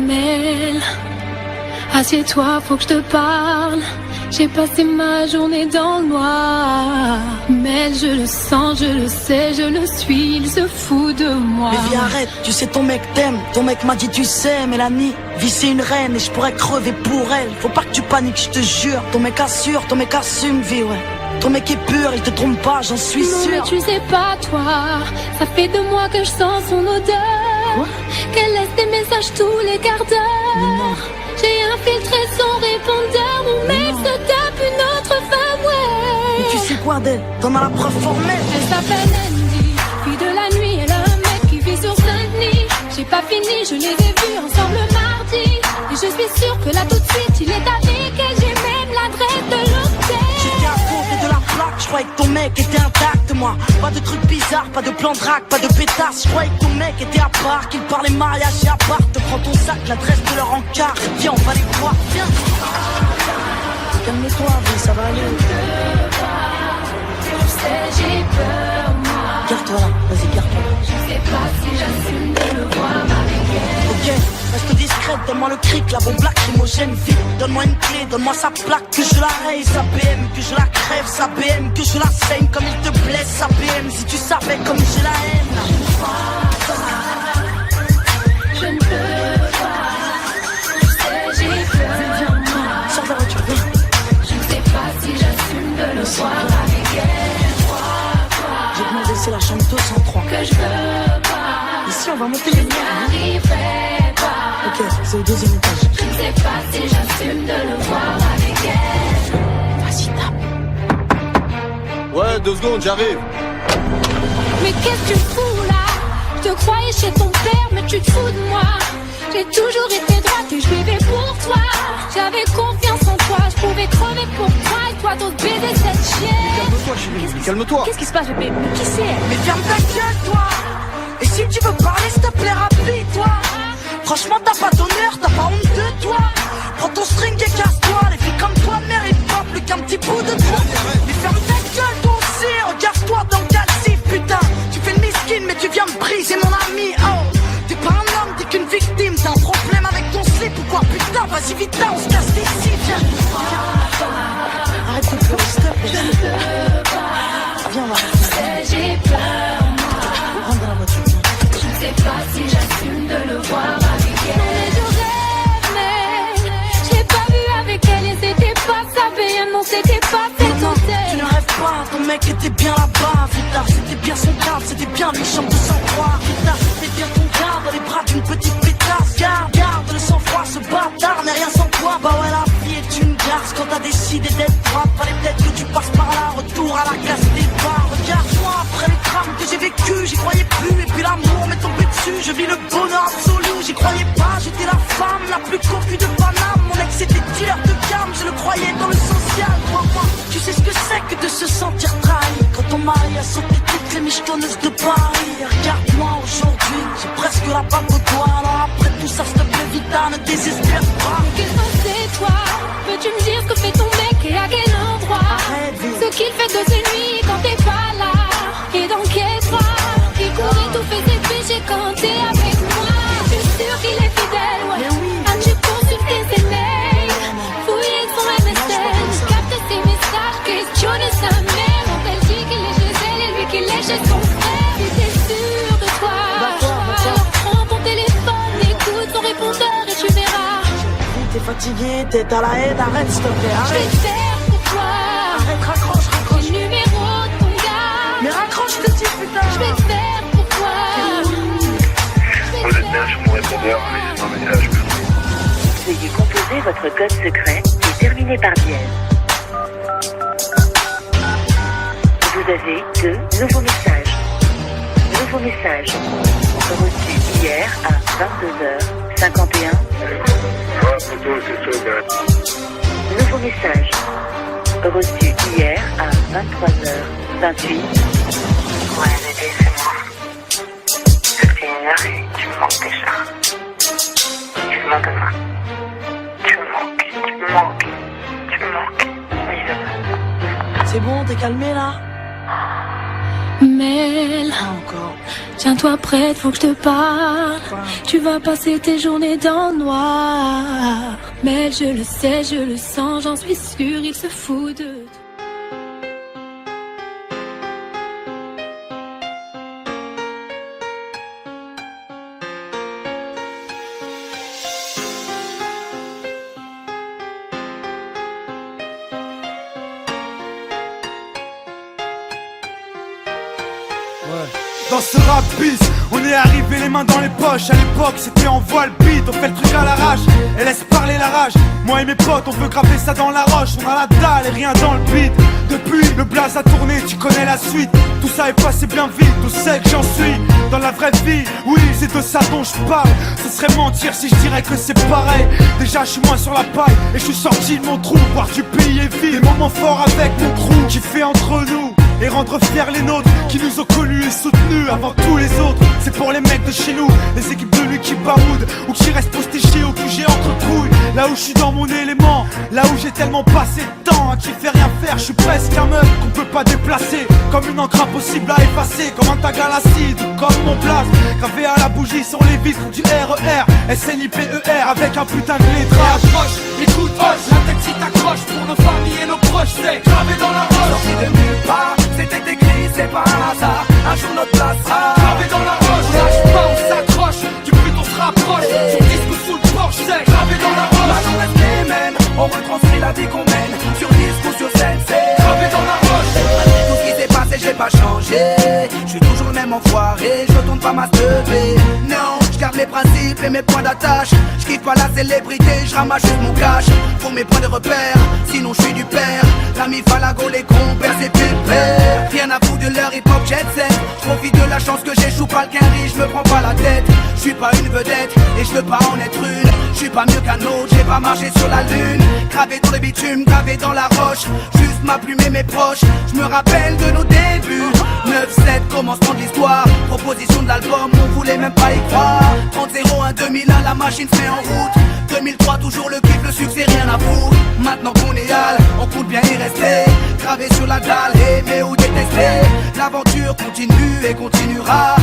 Mel, assieds-toi, faut que je te parle. J'ai passé ma journée dans le noir. Mel, je le sens, je le sais, je le suis, il se fout de moi. Mais viens, arrête, tu sais ton mec t'aime. Ton mec m'a dit tu sais, Mélanie, vie c'est une reine et je pourrais crever pour elle. Faut pas que tu paniques, je te jure. Ton mec assure, ton mec assume, vie, ouais. Ton mec est pur, il te trompe pas, j'en suis non, sûr. Mais tu sais pas toi, ça fait 2 mois que je sens son odeur. Quoi? Qu'elle laisse des messages tous les quarts d'heure. J'ai infiltré son répondeur, mon mec se tape une autre femme, ouais. Mais tu sais quoi d'elle? T'en as la preuve formelle. Elle s'appelle Andy, fille de la nuit, elle a un mec qui vit sur Saint-Denis. J'ai pas fini, je les ai vus ensemble mardi. Et je suis sûre que là tout de suite il est avec elle, j'ai même l'adresse de l'hôtel. J'étais à côté de la plaque, je croyais que ton mec était intact, moi. Pas de trucs bizarres, pas de plan de drague, pas de pétasse. Je croyais que ton mec était à part, qu'il parlait mariage et à part. Te prends ton sac, l'adresse de leur encart. Viens, on va les voir, viens. Calme-toi, vie, ça va aller. Je sais, j'ai peur, moi. Garde-toi là, vas-y, garde-toi. Je sais pas si j'assume de le voir avec elle. Ok, reste discrète, donne-moi le cric, la bombe lacrymogène, vite. Donne-moi une clé, donne-moi sa plaque, que je la raye, sa BM, que je la crève, sa BM, que je la saigne comme il te blesse, sa BM, si tu savais comme je la aime. Je ne peux pas, je sais, j'ai peur, moi. Sors de la voiture, viens. Je ne sais pas si j'assume de le voir avec elle. J'ai demandé, c'est la chambre 203. Que je veux pas, Ici, on va monter les liens. n'arriverai pas. Ok, c'est au 2e étage. Je ne sais pas si j'assume de le voir avec elle. Vas-y, tape. Ouais, 2 secondes, j'arrive. Mais qu'est-ce que tu fous là? Je te croyais chez ton père, mais tu te fous de moi. J'ai toujours été droite et je vivais pour toi. J'avais confiance en toi, je pouvais crever pour toi. Et toi t'oses baiser cette chienne. Calme-toi, chérie, calme-toi. Qu'est-ce qui se passe, bébé? Mais qui c'est? Mais ferme ta gueule, toi. Et si tu veux parler, s'il te plaît, rapide-toi. Franchement, t'as pas d'honneur, t'as pas honte de toi. Prends ton string et casse-toi. Les filles comme toi ne méritent pas plus qu'un petit bout de toi. Mais ferme ta gueule, toi aussi. Regarde-toi dans le calcif, putain. Tu fais le miskin, mais tu viens me briser, mon ami. Oh, t'es pas un homme, t'es qu'une victime. T'as un problème avec ton slip ou quoi? Putain, vas-y, vite là, on se casse d'ici. Viens. Arrête de pleurer, s'il te plaît. Viens, là. J'ai peur, moi. Rentre dans la voiture, viens. Je ne sais pas si j'assume de le voir avec elle. Non, mais je rêve, mais je l'ai pas vu avec elle et c'était pas sa BM, non, c'était pas cet Non, hôtel. tu ne rêves pas, ton mec était bien là-bas. Vita, c'était bien son cadre, c'était bien lui, chambre de sang-froid. Vita, c'était bien ton gars dans les bras d'une petite pétasse. Garde le sang-froid, ce bâtard n'est rien sans toi. Bah ouais, la vie est une garce quand t'as décidé d'être droite. Fallait peut-être que tu passes par là, retour à la classe des bars. Regarde-moi, après les drames que j'ai vécu, j'y croyais plus. Et puis l'amour m'est tombé dessus, je vis le bonheur absolu. J'y croyais pas, j'étais la femme la plus confuse de Paname. Mon ex était dealer de gamme, je le croyais dans le social. Crois-moi, tu sais ce que c'est que de se sentir trahi. Quand ton mari a sauté toutes les michetonneuses de Paris. Regarde-moi aujourd'hui, j'ai presque la bague au doigt. Alors après tout ça, s'il te plaît, Vita, ne désespère pas. Qu'est-ce que c'est toi? Peux-tu me dire ce que fait ton mec et à quel endroit? Arrête, Vita. Ce qu'il fait de ses nuits quand t'es pas là. Et dans quel droit? Il court et tout fait ses péchés quand t'es avec moi. Je suis sûre qu'il est fidèle, ouais. Mais oui. As-tu consulté ses mails? Fouillé son MSN, capté ses messages, questionné sa mère. Quand elle dit qu'il est chez elle et lui qu'il est chez son frère. Si t'es sûr de toi, alors prends ton téléphone, écoute son répondeur et tu verras. T'es fatigué, t'es à la haine, arrête s'il te plaît, Je vais arrête. te faire pour toi. Arrête, raccroche, Le raccroche. numéro de ton gars. Mais raccroche, je te dis, putain. Je vais te faire pour toi. Vous êtes bien sur mon répondeur, laissez un message. Veuillez composer votre code secret et terminer par dièse. Vous avez 2 nouveaux messages. Nouveau message reçu hier à 22h51. Ouais, plutôt, c'est ça, ben. Nouveau message reçu hier à 23h28. Ouais, bébé, c'est moi. Depuis 1 heure et tu me manques déjà. Tu me manques, moi. Tu me manques, tu me manques, tu me manques. Oui, je veux. C'est bon, t'es calmé là? Mel, tiens-toi prête, faut que je te parle. Tu vas passer tes journées dans le noir. Mel, je le sais, je le sens, j'en suis sûre, il se fout de toi. Dans ce rap bis, on est arrivé les mains dans les poches. À l'époque c'était en voile beat, on fait le truc à l'arrache et laisse parler la rage. Moi et mes potes on veut graver ça dans la roche. On a la dalle et rien dans le beat. Depuis le blaze a tourné, tu connais la suite. Tout ça est passé bien vite, tout sait que j'en suis. Dans la vraie vie, oui c'est de ça dont je parle. Ce serait mentir si je dirais que c'est pareil. Déjà je suis moins sur la paille et je suis sorti de mon trou. Voir du pays et vivre des moments forts avec mon crew. Qui fait entre nous et rendre fiers les nôtres qui nous ont connus et soutenus avant tous les autres. C'est pour les mecs de chez nous, les équipes de lui qui baroudent ou qui restent postichés au QG entre couilles. Là où je suis dans mon élément, là où j'ai tellement passé de temps à qui fait rien faire. Je suis presque un meuf qu'on peut pas déplacer, comme une encre impossible à effacer, comme un tag à l'acide ou comme mon place gravé à la bougie sur les vitres du RER SNIPER avec un putain de lettrage. Approche, écoute, hoche, la tête si t'accroche pour nos familles et nos proches, c'est gravé dans la roche. Sorti de nulle part, c'était écrit, c'est pas un hasard. Un jour notre place sera gravé dans la roche. On lâche pas, on s'accroche, du but on se rapproche. Sur disque ou sous le porche, c'est gravé dans la roche. Maintenant reste les mêmes, on retranscrit la vie qu'on mène. Sur disque ou sur scène, c'est gravé dans la roche. Malgré tout ce qui s'est passé, j'ai pas changé. Je suis toujours le même enfoiré, je retourne pas ma lever. Non, je garde mes principes et mes points d'attache. Je kiffe pas la célébrité, je ramasse juste mon cash. Pour mes points de repère, sinon je suis du père. L'ami Falago, les compères, c'est pépère. Rien à foutre de leur hip-hop jet set. Je profite de la chance que j'échoue pas le quinri, je me prends pas la tête. Je suis pas une vedette et je veux pas en être une. Je suis pas mieux qu'un autre, j'ai pas marché sur la lune. Gravé dans le bitume, gravé dans la roche. Juste ma plume et mes proches, je me rappelle de nos débuts. 9-7, commencement de l'histoire. Proposition de l'album, on voulait même pas y croire. 30-01, 2001, la machine se met en route. 2003, toujours le kiff, le succès, rien à foutre. Maintenant qu'on est hal, on compte bien y rester. Gravé sur la dalle, aimer ou détester. L'aventure continue et continuera.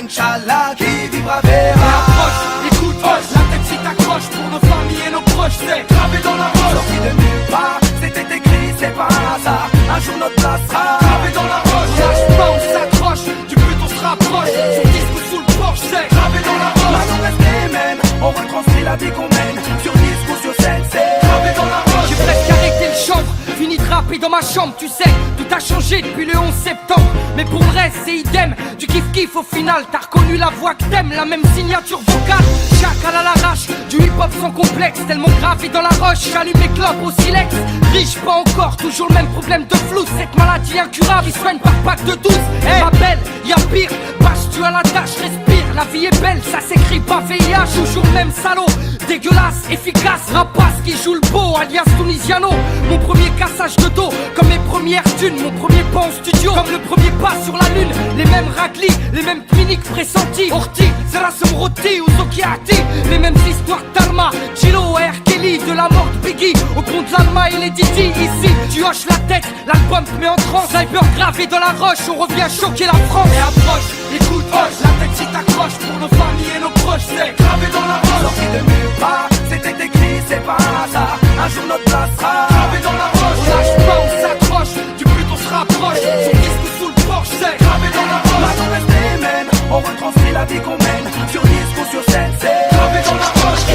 Inch'Allah, qui vivra verra. Approche, écoute, hoche, la tête si t'accroche pour nos familles et nos proches, c'est gravé dans la roche. Sorti de nulle part, c'était écrit, c'est pas un hasard. Un jour notre place sera gravé dans la roche. On lâche pas, on s'accroche, du but on se rapproche. Sur disque ou sous le porche, c'est gravé dans la roche. Maintenant reste les mêmes, on retranscrit la vie qu'on mène. Sur disque ou sur scène, c'est gravé dans la roche. J'ai presque arrêté le chanvre, fini de rapper dans ma chambre. Tu sais, tout a changé depuis le 11 septembre. Mais pour le reste, c'est idem, du kiff-kiff au final. T'as reconnu la voix que t'aimes, la même signature vocale. Chacal à l'arrache, du hip-hop sans complexe. Tellement gravé dans la roche, j'allume les clopes au silex. Riche, pas encore, toujours le même problème de flou. Cette maladie incurable, il soigne par pack de 12. Ma belle, y'a pire, bâche tu à la tâche, respire. La vie est belle, ça s'écrit pas VIH. Toujours le même salaud, dégueulasse, efficace. Rapace qui joue le beau, alias Tunisiano. Mon premier cassage de dos, comme mes premières thunes. Mon premier pas en studio, comme le premier pas sur la lune. Les mêmes raglis, les mêmes cliniques pressentis. Orti, Zerasum Roti ou Zokiati. Les mêmes histoires d'Alma, Chilo, R. Kelly. De la mort de Biggie, au pont de l'Alma et les Didi. Ici, tu hoches la tête, l'album te met en transe. Sniper gravé dans la roche, on revient choquer la France. Et approche, écoute, hoche, la tête si t'accroche. Pour nos familles et nos proches, c'est gravé dans la roche. sorti de nulle part, c'était écrit, c'est pas un hasard. Un jour notre place sera gravé dans la roche. On lâche pas, on s'accroche, du but on se rapproche. Sur disque ou sous le porche, c'est gravé dans la roche. Maintenant reste les mêmes, on retranscrit la vie qu'on mène. Sur disque ou sur scène, c'est gravé dans la roche.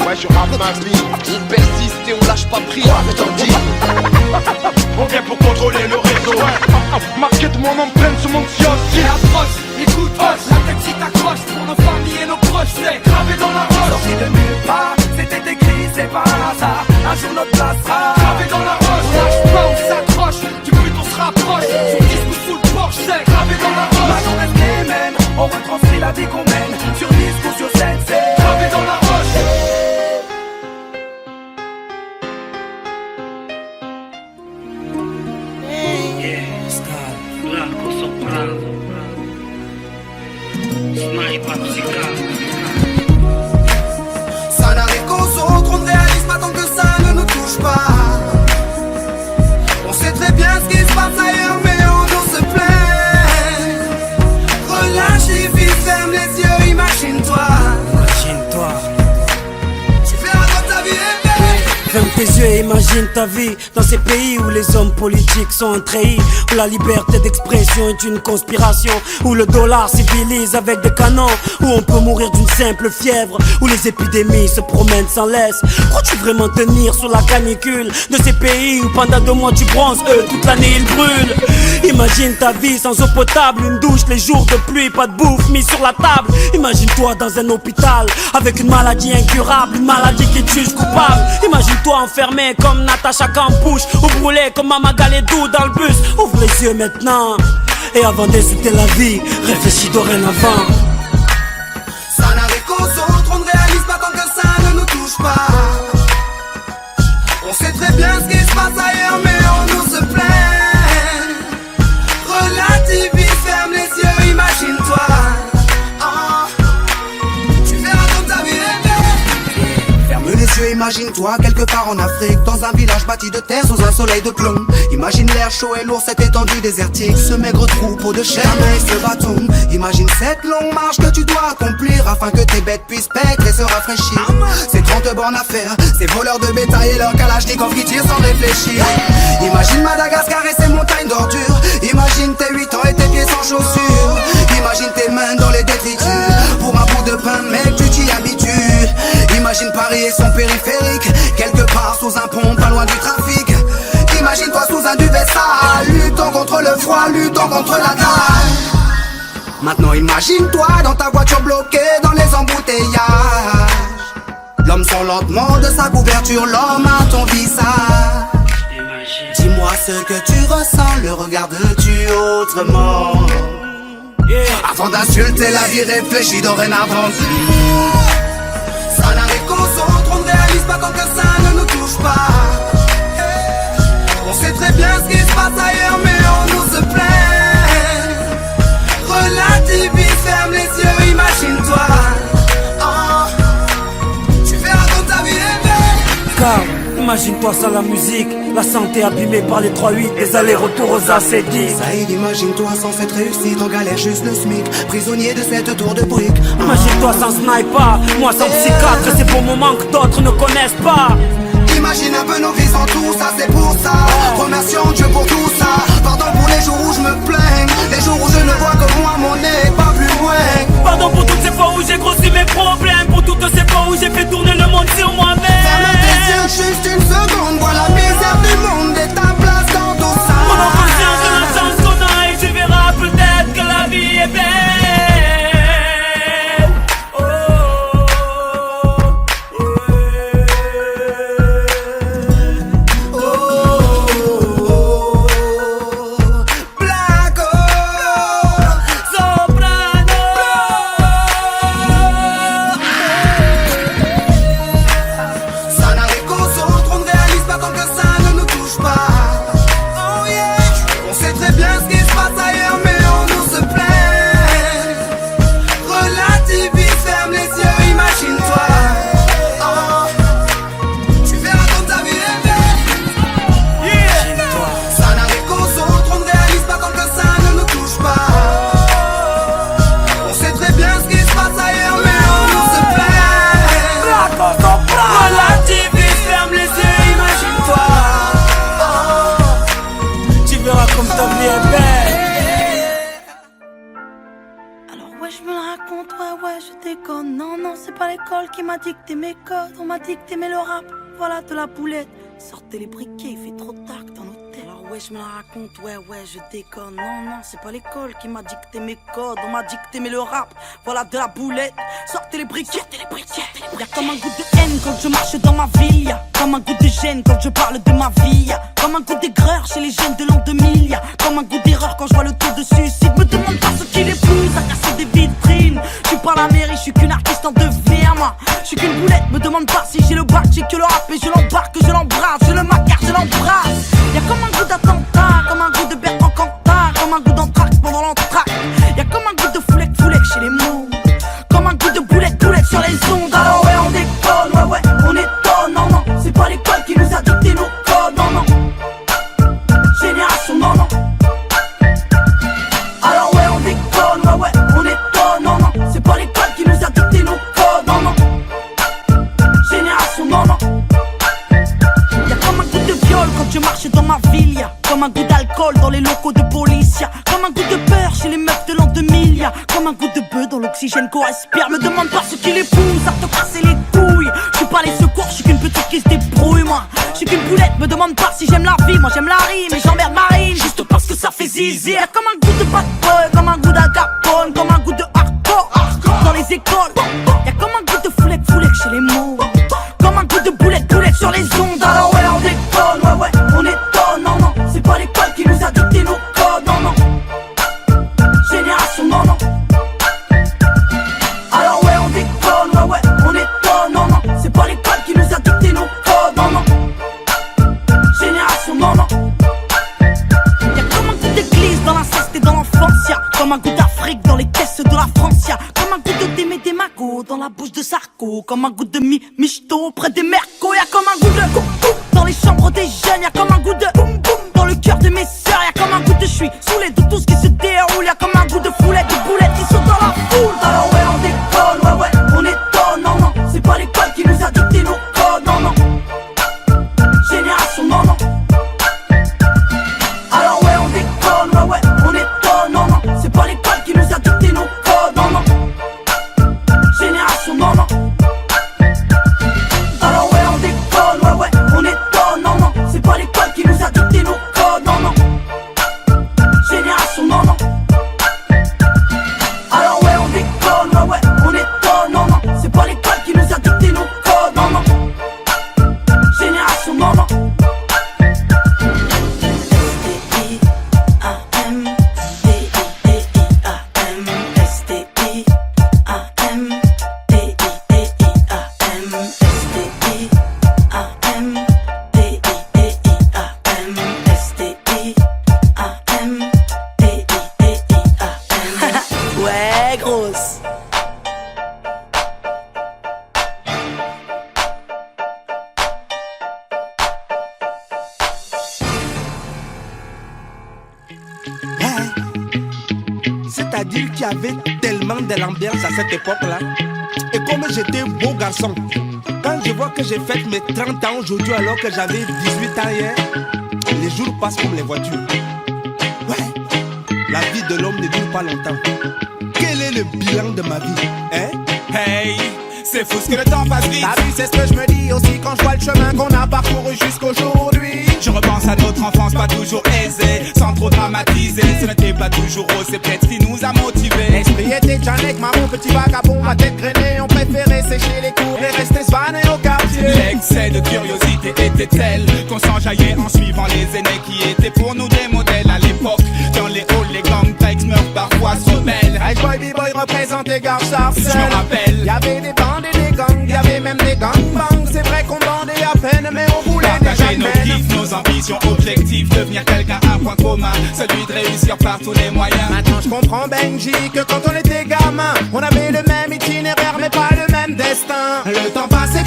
Ouais, je rappe ma vie. On persiste et on lâche pas prise. On vient pour contrôler le réseau. Marqué de mon empreinte sur mon Et kiosque. approche, écoute, hoche, la tête si t'accroche. Pour nos familles et nos proches, c'est gravé dans la roche. sorti de nulle part, c'était écrit, c'est pas un hasard. Un jour notre place sera Gravé dans la roche, on lâche pas, on s'accroche. Du but on se rapproche. Sur disque ou sous le porche, c'est gravé dans la roche. Maintenant reste les mêmes, on retranscrit la vie qu'on mène. Sur disque ou sur scène, c'est Gravé dans la roche. Blanco soprano, sniper psychiatre. Ça n'arrive qu'aux autres, on ne réalise pas tant que ça ne nous touche pas. les yeux et imagine ta vie dans ces pays où les hommes politiques sont trahis, où la liberté d'expression est une conspiration, où le dollar civilise avec des canons, où on peut mourir d'une simple fièvre, où les épidémies se promènent sans laisse. Crois-tu vraiment tenir sous la canicule de ces pays où pendant 2 mois tu bronzes, eux toute l'année ils brûlent? Imagine ta vie sans eau potable, une douche les jours de pluie, pas de bouffe mise sur la table. Imagine-toi dans un hôpital avec une maladie incurable, une maladie qui te juge coupable. Imagine-toi enfermé comme Natacha Campouche, ou brûlé comme Mama Galedou dans le bus. Ouvre les yeux maintenant, et avant d'insulter la vie, réfléchis dorénavant. Ça n'arrive qu'aux autres, on ne réalise pas tant que ça ne nous touche pas. On sait très bien ce qui se passe ailleurs, mais on nous se plaint. Relativise, ferme les yeux, imagine-toi. Tu verras comme ta vie est belle. Ferme les yeux, imagine-toi quelque part en Afrique, dans un village bâti de terre sous un soleil de plomb. Imagine l'air chaud et lourd, cette étendue désertique, ce maigre troupeau de chair et ce bâton. Imagine cette longue marche que tu dois accomplir afin que tes bêtes puissent paître et se rafraîchir. Ces 30 bornes à faire, ces voleurs de bétail et leurs kalachnikovs qui tirent sans réfléchir. Imagine Madagascar et ses montagnes d'ordures. Imagine tes 8 ans et tes pieds sans chaussures. Imagine tes mains dans les détritus. Pour un bout de pain, mec, tu t'y habitues. Imagine Paris et son périphérique, quelque part sous un pont, pas loin du trafic. Imagine-toi sous un duvet sale, luttant contre le froid, luttant contre la dalle. Maintenant imagine-toi dans ta voiture bloquée dans les embouteillages. L'homme sort lentement de sa couverture, l'homme à ton visage. Dis-moi ce que tu ressens, le regardes-tu autrement? Avant d'insulter la vie, réfléchis dorénavant. Ça n'arrive qu'aux autres, on ne réalise pas tant que ça ne nous touche pas. On sait très bien ce qui se passe ailleurs, mais on nous se plaint. Relativise, ferme les yeux, imagine-toi. Tu verras comme ta vie est belle. Car imagine-toi sans la musique, la santé abîmée par les 3-8, les allers-retours aux AC10. Saïd, imagine-toi sans cette réussite, en galère juste le SMIC, prisonnier de cette tour de briques. Imagine-toi sans sniper, moi sans psychiatre, ces beaux moments que d'autres ne connaissent pas. Imagine un peu nos vies sans tout ça, c'est pour ça. Remercions Dieu pour tout ça. Pardon pour les jours où je me plains, les jours où je ne vois que moi, mon nez, pas plus loin. Pardon pour toutes ces fois où j'ai grossi mes problèmes, pour toutes ces fois où j'ai fait tourner le monde sur moi-même. Ferme tes yeux juste une seconde, vois la misère du monde et ta place dans tout ça. Prends conscience de la chance qu'on a et tu verras peut-être que la vie est belle. Qui m'a dicté mes codes, on m'a dicté mais le rap, voilà de la boulette. Sortez les briquets, il fait trop tard dans l'hôtel. Alors ouais, je me la raconte, ouais, je déconne. Non, c'est pas l'école qui m'a dicté mes codes, on m'a dicté mais le rap, voilà de la boulette. Sortez les briquets, Y'a comme un goût de haine quand je marche dans ma ville, y'a comme un goût de gêne quand je parle de ma vie, y'a comme un goût d'aigreur chez les jeunes de l'an 2000, y'a comme un goût d'erreur quand je vois le taux de suicide. Me demande pas ce qui les pousse à casser des vitrines. Je suis pas la mairie, je suis qu'une artiste en devenir, moi. Je suis qu'une boulette, me demande pas si j'ai le bac, j'ai que le rap et je l'embarque, je l'embrasse, je le macar, je l'embrasse. Y'a comme un goût d'attentat, comme un goût de Bertrand Cantat, comme un goût d'entraque pendant l'entraque. Y'a comme un goût de foulec chez les mots, comme un goût de boulette sur les ondes. Alors ouais, on déconne, ouais, on étonne, non, c'est pas l'école qui nous a dicté nos codes, non, génération, non. Alors ouais, on déconne, ouais, on étonne, non, c'est pas l'école qui nous a dicté nos codes, non, génération, non. un goût d'alcool dans les locaux de police. Y'a comme un goût de beurre chez les meufs de l'an 2000. Y'a comme un goût de bœuf dans l'oxygène qu'on respire. Me demande pas ce qui les pousse à te casser les couilles. Je suis pas les secours, je suis qu'une petite qui se débrouille moi. Je suis qu'une poulette, me demande pas si j'aime la vie. Moi j'aime la rime et j'emmerde ma rime juste parce que ça fait zizi. Y'a comme un goût de bad boy, comme un goût d'Al Capone, comme un goût de hardcore dans les écoles. Y'a comme un goût de foulec chez les mots, comme un goût de boulette sur les ondes. Alors ouais on déconne, ouais on étonne. Non non, c'est pas l'école qui nous a dicté nos codes. Non non, génération non non. Alors ouais on déconne, ouais on étonne. Non non, c'est pas l'école qui nous a dicté nos codes. Non non, génération non non. Y'a comme un goût d'église dans l'inceste et dans l'enfance. Y'a comme un goût d'Afrique dans les caisses de la France. Y'a comme un goût de Démé des Magots dans la bouche de Sarko. Comme un goût de Michto près des Mercos. Y'a comme un goût de coucou dans les chambres des jeunes. Y'a comme un goût de boum boum dans le cœur de mes sœurs. Y'a comme un goût de j'suis saoulé de tout ce qui se déroule. Y'a comme un goût de foulette, de boulettes qui sautent dans la foule. Alors ouais on déconne, ouais on étonne. Non non, c'est pas l'école qui nous a dicté nos codes. Non non, génération non non. Alors ouais on déconne, ouais on étonne. Non non, c'est pas l'école qui nous a dicté nos codes. Non non, génération non non. Alors ouais on déconne, ouais on étonne. Non non, c'est pas l'école qui nous a dicté nos codes. Non non, génération non non. Alors ouais on déconne, ouais on étonne. Non non, c'est pas l'école qui nous a dicté nos codes. Non non, génération non non. Ouais grosse. C'est-à-dire qu'il y avait tellement de l'ambiance à cette époque-là. Et comme j'étais beau garçon, quand je vois que j'ai fait mes 30 ans aujourd'hui alors que j'avais 18 ans hier, les jours passent comme les voitures. Ouais, la vie de l'homme ne dure pas longtemps. Quel est le bilan de ma vie, hein? Hey, c'est fou ce que le temps passe vite. T'as vu, c'est ce que je me dis aussi quand je vois le chemin qu'on a parcouru jusqu'aujourd'hui. Je repense à notre enfance pas toujours aisée, sans trop dramatiser. Ce n'était pas toujours rose, c'est peut-être ce qui nous a motivés. L'esprit était Janek, maman, petit vagabond, ma tête grainée. On préférait sécher les cours et rester svané au quartier. L'excès de curiosité était tel qu'on s'enjaillait en suivant les aînés qui étaient pour nous des modèles à l'époque. Dans les halls, les gangplanks meurent parfois se rebellent. Hey boy, b-boy représentait Gare Sarcelles. Je me rappelle, y'avait des bandes et des gangs, y'avait même des gangbangs. C'est vrai qu'on bandait à peine, mais on voulait partager nos kiffs, nos ambitions, objectifs, devenir quelqu'un, un point commun, celui de réussir par tous les moyens. Maintenant je comprends Benji que quand on était gamin, on avait le même itinéraire mais pas le même destin. Le temps passé,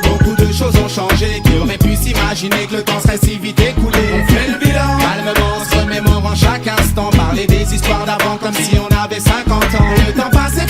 beaucoup de choses ont changé. Qui aurait pu s'imaginer que le temps serait si vite écoulé? On fait le bilan, calmement, se remémorant chaque instant, parler des histoires d'avant comme si on avait 50 ans. Le temps passé,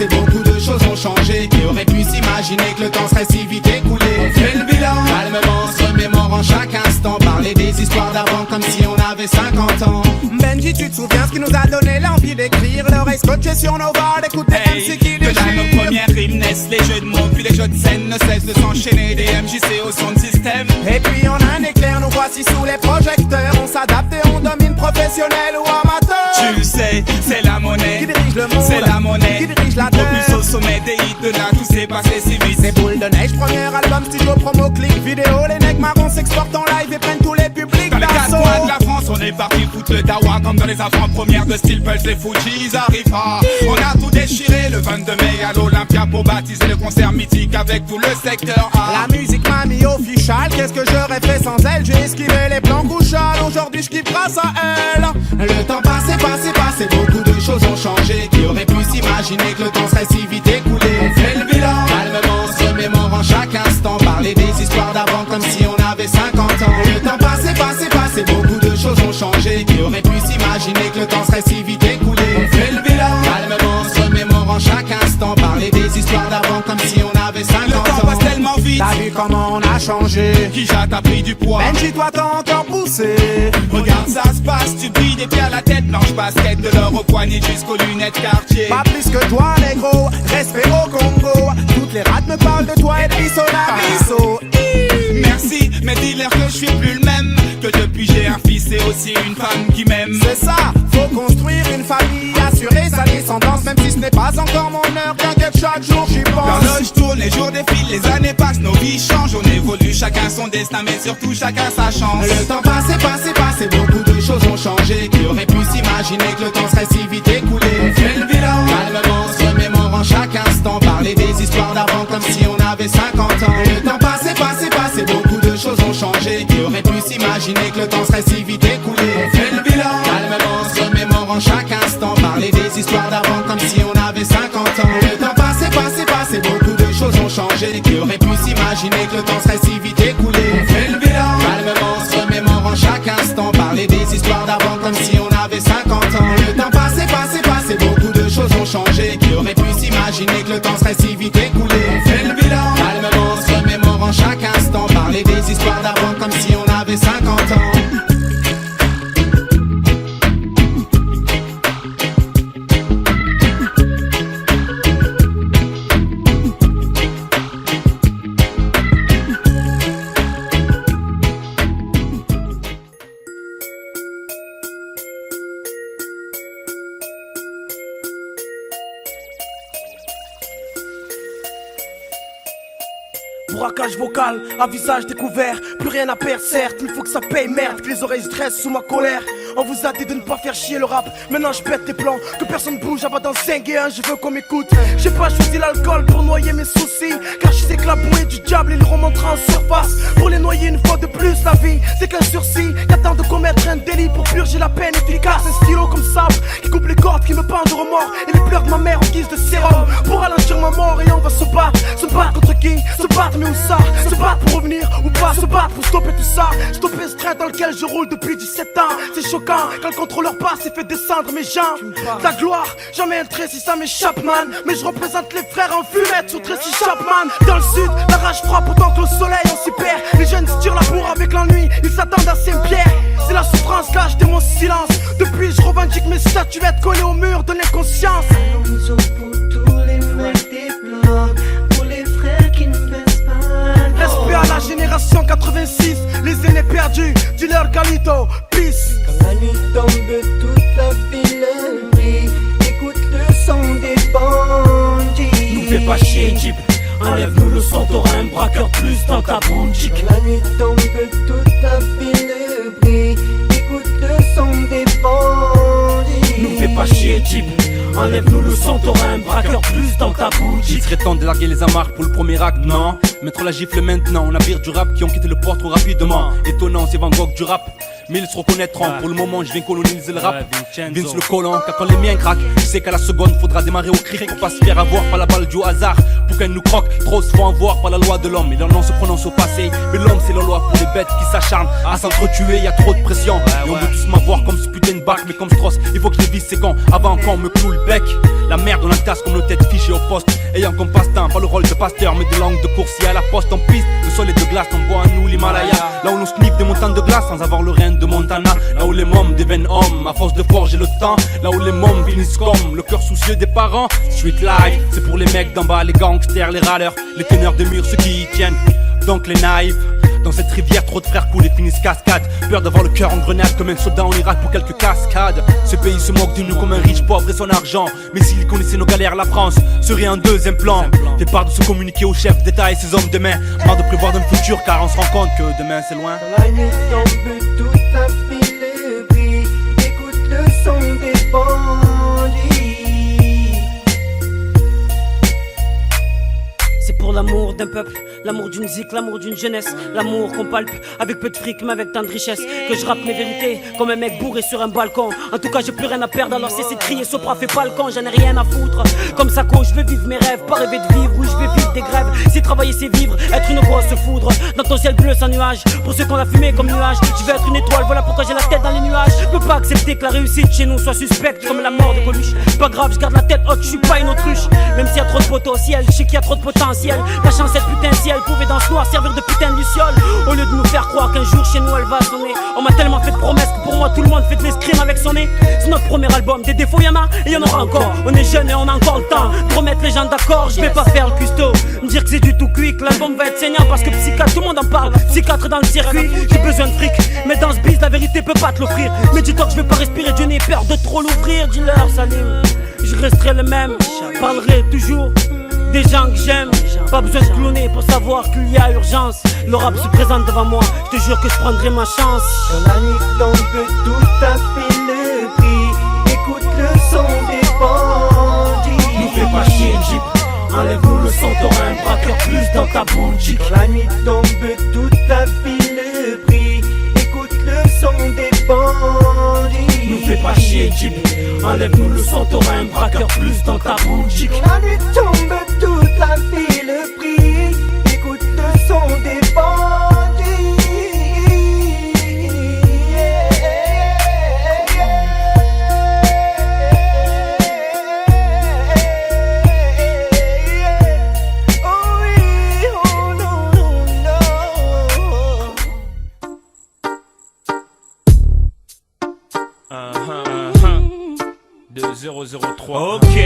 beaucoup de choses ont changé. Qui aurait pu s'imaginer que le temps serait si vite écoulé? On fait le bilan, calmement, se remémorant chaque instant, parler des histoires d'avant comme si on avait 50 ans. Benji, tu te souviens ce qui nous a donné l'envie d'écrire? L'oreille scotchée sur nos barres, d'écouter MC qui déchire. Dans nos premières rimes naissent les jeux de mots, puis les jeux de scène ne cessent de s'enchaîner. Des MJC au son de système. Et puis en un éclair, nous voici sous les projecteurs. On s'adapte et on domine, professionnel ou amateur. Tu le sais, c'est la monnaie qui dirige le monde, c'est la monnaie qui dirige la terre. Plus au sommet des hits, de là tout s'est passé si vite. C'est Boule de Neige, premier album, studio, promo, clip, vidéo. Les necks marrons s'exportent en live et prennent tous les publics. Dans les 4 coins de la France, on est parti foutre le dawa. Comme dans les avant-premières de Steel Pulse, les Fujis arrivent. On a tout déchiré le 22 mai à l'Olympia pour baptiser le concert mythique avec tout le secteur A. La musique m'a mis official, qu'est-ce que j'aurais fait sans elle? J'ai esquivé les plans couchales, aujourd'hui je kiffe grâce à elle. Le temps passé, beaucoup de choses ont changé. Qui aurait pu s'imaginer que le temps serait si vite écoulé? On fait le bilan, calmement, se remémorant chaque instant, parler des histoires d'avant comme si on avait 50 ans. Le temps passé, beaucoup de choses ont changé. Qui aurait pu s'imaginer que le temps serait si vite écoulé? On fait le bilan, calmement, se remémorant chaque instant, parler des histoires d'avant comme si on avait 50 ans. Le temps passe tellement vite T'as vu comment on a changé? Kija t'a pris du poids. Benji, toi t'as encore poussé. Regarde ça se passe, tu brilles des pieds à la tête. Blanche basket, de l'or au poignet jusqu'aux lunettes quartier. Pas plus que toi négro, respect au Congo. Toutes les rats me parlent de toi et de bisso la bisso. Merci, mais dis-leur que je suis plus le même. Que depuis j'ai un fils et aussi une femme qui m'aime. C'est ça, faut construire une famille, assurer sa descendance. Même si ce n'est pas encore mon heure, t'inquiète chaque jour j'y pense. L'horloge tourne, les jours défilent, les années passent, nos vies changent. On évolue, chacun son destin, mais surtout chacun sa chance. Le temps passé, beaucoup de choses ont changé. Qui aurait pu s'imaginer que le temps serait si vite écoulé? On fait le bilan, calmement, se remémorant chaque instant. Parler des histoires d'avant comme si on avait 50 ans. Le temps passé, beaucoup de choses ont changé. Qui aurait pu s'imaginer que le temps serait si vite écoulé? On fait le bilan, calmement, se remémorant chaque instant. Parler des histoires d'avant comme si on avait 50 ans. Le temps passé, beaucoup de choses ont changé. Qui aurait pu s'imaginer que le temps serait si vite écoulé? On fait le bilan, calmement, se remémorant chaque instant. Parler des histoires d'avant comme si on avait 50 ans. Le temps passé, beaucoup de choses ont changé. Qui aurait pu s'imaginer que le temps serait si vite écoulé? On fait le bilan, calmement, se remémorant chaque instant. Parler des histoires d'avant comme si on avait 50 ans. Braquage vocal, à visage découvert, plus rien à perdre certes, il faut que ça paye merde, que les oreilles se dressent sous ma colère. On vous a dit de ne pas faire chier le rap, maintenant je pète les plans, que personne bouge avant d'en 5 et 1, je veux qu'on m'écoute. J'ai pas choisi l'alcool pour noyer mes soucis, car je sais que la bouée du diable il remontera en surface. Pour les noyer une fois de plus, la vie c'est qu'un sursis, qu'attend de commettre un délit pour purger la peine efficace. Un stylo comme sable, qui coupe les cordes, qui me pendent de remords, et les pleurs de ma mère en guise de sérum, pour ralentir ma mort. Et on va se battre contre qui? Se battre mais où ça? Se battre pour revenir ou pas? Se battre pour stopper tout ça? Stopper ce train dans lequel je roule depuis 17 ans. C'est choquant quand le contrôleur passe et fait descendre mes jambes. Ta gloire, jamais un trait si ça m'échappe man. Mais je représente les frères en fumette sous Tracy Chapman. Dans le sud, la rage frappe autant que le soleil on s'y perd. Les jeunes se tirent la bourre avec l'ennui, ils s'attendent à Saint-Pierre. C'est la souffrance, là j'étais mon silence. Depuis je revendique mes statuettes collées au mur de l'inconscience. Allons pour tous les mecs des blocs, pour les frères qui ne baissent pas. Respect à la génération 86, les aînés perdus, dis-leur Galito, peace. Quand la nuit tombe, toute la ville brille. Écoute le son des bandits. Nous fais pas chier, Jeep. Enlève-nous le son, t'auras un braqueur plus dans ta boutique. Quand la nuit tombe, toute la ville brille. Écoute le son des bandits. Nous fais pas chier, Jeep. Enlève-nous le son, t'auras un braqueur plus dans ta boutique. Il serait temps de larguer les amarres pour le premier acte, non? Mettre la gifle maintenant, on navire du rap qui ont quitté le port trop rapidement. Étonnant, c'est Van Gogh du rap, mais ils se reconnaîtront. Pour le moment, je viens coloniser le rap. Vince le colon, car quand les miens craquent, je sais qu'à la seconde, faudra démarrer au cric pour pas se faire avoir par la balle du hasard. Pour qu'elle nous croque, trop se font avoir par la loi de l'homme. Et leur nom se prononce au passé, mais l'homme c'est la loi pour les bêtes qui s'acharnent à s'entretuer. Y a trop de pression, et on veut tous m'avoir comme ce putain de bac, mais comme Strauss, il faut que je les vise, c'est quand avant qu'on me cloue le bec. La merde on la tasse comme nos têtes fichées au poste, ayant comme passe-temps pas le rôle de pasteur mais de langue de coursier à la poste en piste. Le sol est de glace, on voit à nous l'Himalaya. Là où l'on sniffe des montagnes de glace sans avoir le rein de Montana. Là où les mômes deviennent hommes à force de forger le temps. Là où les mômes finissent comme le cœur soucieux des parents. Street life, c'est pour les mecs d'en bas, les gangsters, les râleurs, les teneurs de murs, ceux qui y tiennent. Donc les naïfs, dans cette rivière trop de frères coulent et finissent cascade. Peur d'avoir le cœur en grenade comme un soldat en Irak pour quelques cascades. Ce pays se moque de nous comme un riche pauvre et son argent. Mais s'il connaissait nos galères, la France serait un deuxième plan. Fait part de se communiquer aux chefs d'État et ses hommes de main. Marre de prévoir d'un futur car on se rend compte que demain c'est loin. Quand la nuit tombe, toute la ville brille. Écoute le son des bandits. C'est pour l'amour d'un peuple, l'amour d'une zik, l'amour d'une jeunesse, l'amour qu'on palpe avec peu de fric mais avec tant de richesse. Que je rappe mes vérités comme un mec bourré sur un balcon. En tout cas j'ai plus rien à perdre alors cessez de crier Sopra fait pas le con, j'en ai rien à foutre. Comme ça quand je veux vivre mes rêves, pas rêver de vivre. Oui je vais vivre des grèves, c'est travailler c'est vivre. Être une grosse foudre dans ton ciel bleu sans nuage. Pour ceux qu'on a fumé comme nuage, je veux être une étoile, voilà pourquoi j'ai la tête dans les nuages. Je peux pas accepter que la réussite chez nous soit suspecte comme la mort de Coluche. Pas grave, je garde la tête haute, je suis pas une autruche. Même s'il y a trop de potentiel, je sais qu'il y a trop de potentiel. La chance est putain ciel, elle pouvait dans ce noir servir de putain de luciole. Au lieu de nous faire croire qu'un jour chez nous elle va sonner. On m'a tellement fait de promesses que pour moi tout le monde fait de l'escrime avec son nez. C'est notre premier album, des défauts y'en a et y'en aura encore. On est jeunes et on a encore le temps de remettre les gens d'accord. Je vais pas faire le custo, me dire que c'est du tout cuit, que l'album va être saignant parce que psychiatre, tout le monde en parle. Psychiatre dans le circuit, j'ai besoin de fric, mais dans ce biz la vérité peut pas te l'offrir. Mais dis-toi que je vais pas respirer, Dieu n'ai peur de trop l'ouvrir. Dis-leur Salim, je resterai le même, parlerai toujours des gens que j'aime. Pas besoin de cloner pour savoir qu'il y a urgence. Le rap se présente devant moi, je te jure que je prendrai ma chance. Quand la nuit tombe, tout a fait le prix. Écoute le son des bandits. Nous fais pas chier Jeep, enlève-nous le son, t'auras un braqueur plus dans ta boutique. Quand la nuit tombe, tout a fait le prix. Écoute le son des bandits. Nous fais pas chier Jeep, enlève-nous le son, t'auras un braqueur plus dans ta boutique. Quand la nuit tombe, tout a fait le prix. Écoute le son des bandits. Oh oui, oh non, non, non. 2003. Ok.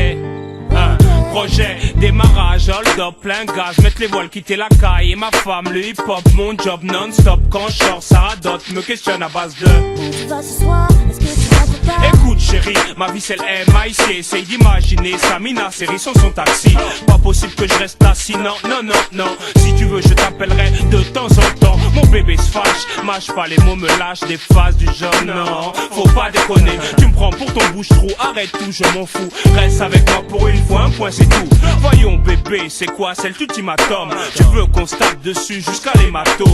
Projet, démarrage, hold up, plein gaz, mettre les voiles, quitter la caille. Et ma femme, le hip hop, mon job non-stop. Quand je sors, ça radote, me questionne à base de Tu vas ce soir, est-ce que tu vas te faire? écoute chérie, ma vie c'est le MIC. Essaye d'imaginer Samina, série sans son taxi. Pas possible que je reste assis, non, non, non, non. Si tu veux je t'appellerai de temps en temps. Mon bébé se fâche, mâche pas les mots, me lâche des phases du genre non. Faut pas déconner, tu me prends pour ton bouche-trou. Arrête tout, je m'en fous, reste avec moi pour une fois, un point c'est tout. Voyons bébé, c'est quoi, c'est l'ultimatum. Tu veux qu'on se tape dessus jusqu'à l'hématome?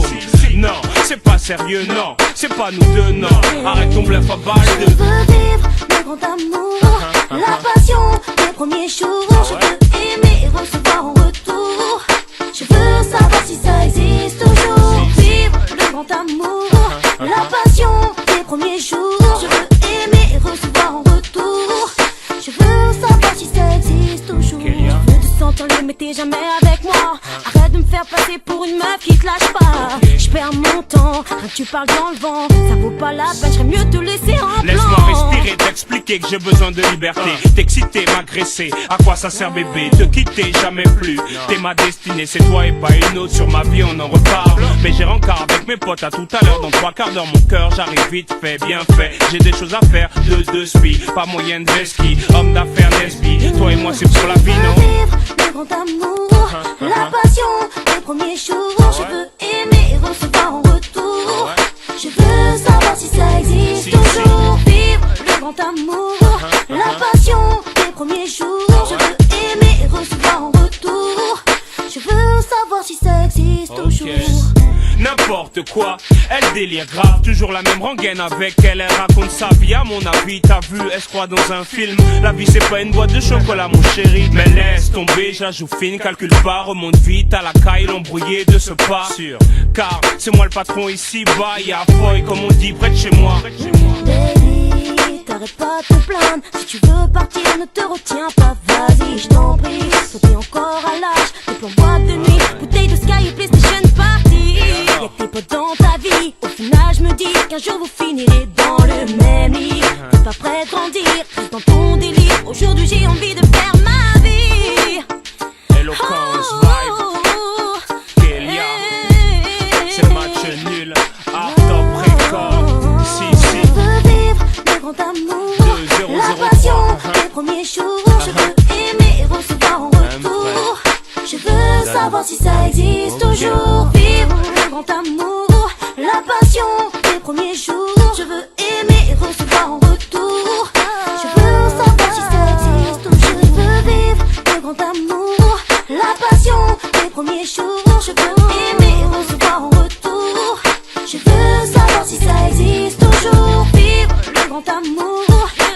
Non, c'est pas sérieux, non, c'est pas nous deux, non. Arrête ton bluff à balle Je de veux vivre le grand amour, la passion des premiers jours. Je veux aimer et recevoir en retour. Je veux savoir si ça existe toujours. Vivre le grand amour, la passion des premiers jours. Je veux aimer et recevoir en retour. Je veux savoir si ça existe toujours. Je veux te sentir libre mais t'es jamais avec moi. Arrête de me faire passer pour une meuf qui te lâche pas. Je perds mon temps, rien que tu parles dans le vent. Ça vaut pas la peine, j'aimerais mieux te laisser en blanc. Laisse-moi respirer, t'expliquer que j'ai besoin de liberté. T'exciter, m'agresser, à quoi ça sert bébé? Te quitter, jamais plus. T'es ma destinée, c'est toi et pas une autre. Sur ma vie on en reparle, mais j'ai rencard avec mes potes à tout à l'heure. Dans 3 quarts d'heure mon cœur, j'arrive vite fait, bien fait. J'ai des choses à faire, de spi, pas moyen de ski. Homme d'affaires, lesbi, toi et moi c'est pour la vie, non? Vivre le grand amour, la passion des premiers jours. Je veux aimer et recevoir en retour. Je veux savoir si ça existe toujours. Vivre le grand amour, la passion des premiers jours. Je veux aimer et recevoir en retour. Je veux savoir si ça existe toujours. N'importe quoi, elle délire grave, toujours la même rengaine avec elle, elle raconte sa vie à mon avis, t'as vu, elle se croit dans un film, la vie c'est pas une boîte de chocolat mon chéri, mais laisse tomber, je la joue fine, calcule pas, remonte vite à la caille, l'embrouillé de ce pas, sûr, car c'est moi le patron ici, bas, y'a foy comme on dit près de chez moi. Baby, t'arrêtes pas de te plaindre, si tu veux partir ne te retiens pas, vas-y je t'en prie, toi t'es encore à l'âge, t'es pour boîte de nuit, bouteille de Sky et PlayStation Party. Y'a que tes potes dans ta vie. Au final je me dis qu'un jour vous finirez dans le même lit. T'es pas prêt de grandir, reste dans ton délire. Aujourd'hui j'ai envie de faire ma vie. Eloquence, vibe, Kélia, c'est match nul, art top record, si. Je veux vivre le grand amour, la passion des premiers jours. Je veux aimer et recevoir en retour. Je veux savoir si ça existe toujours. Vivre le grand amour, la passion des premiers jours. Je veux aimer et recevoir en retour. Je veux savoir si ça existe toujours. Je veux vivre le grand amour, la passion des premiers jours. Je veux aimer et recevoir en retour. Je veux savoir si ça existe toujours. Vivre le grand amour,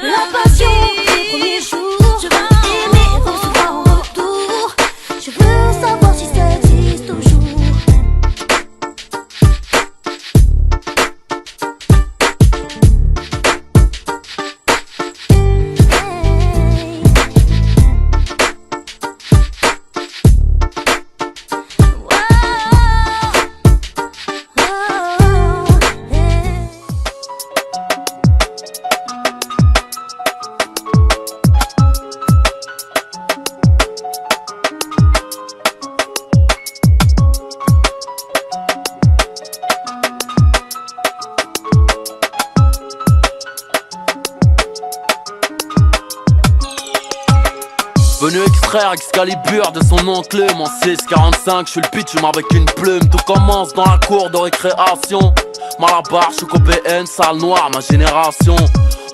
la passion des premiers jours. Je veux aimer et recevoir en retour. Je veux savoir si ça existe toujours. Hey. frère Excalibur de son oncle mon 645, je suis le pitch avec une plume. Tout commence dans la cour de récréation. Malabar, je suis BN, sale noire, ma génération.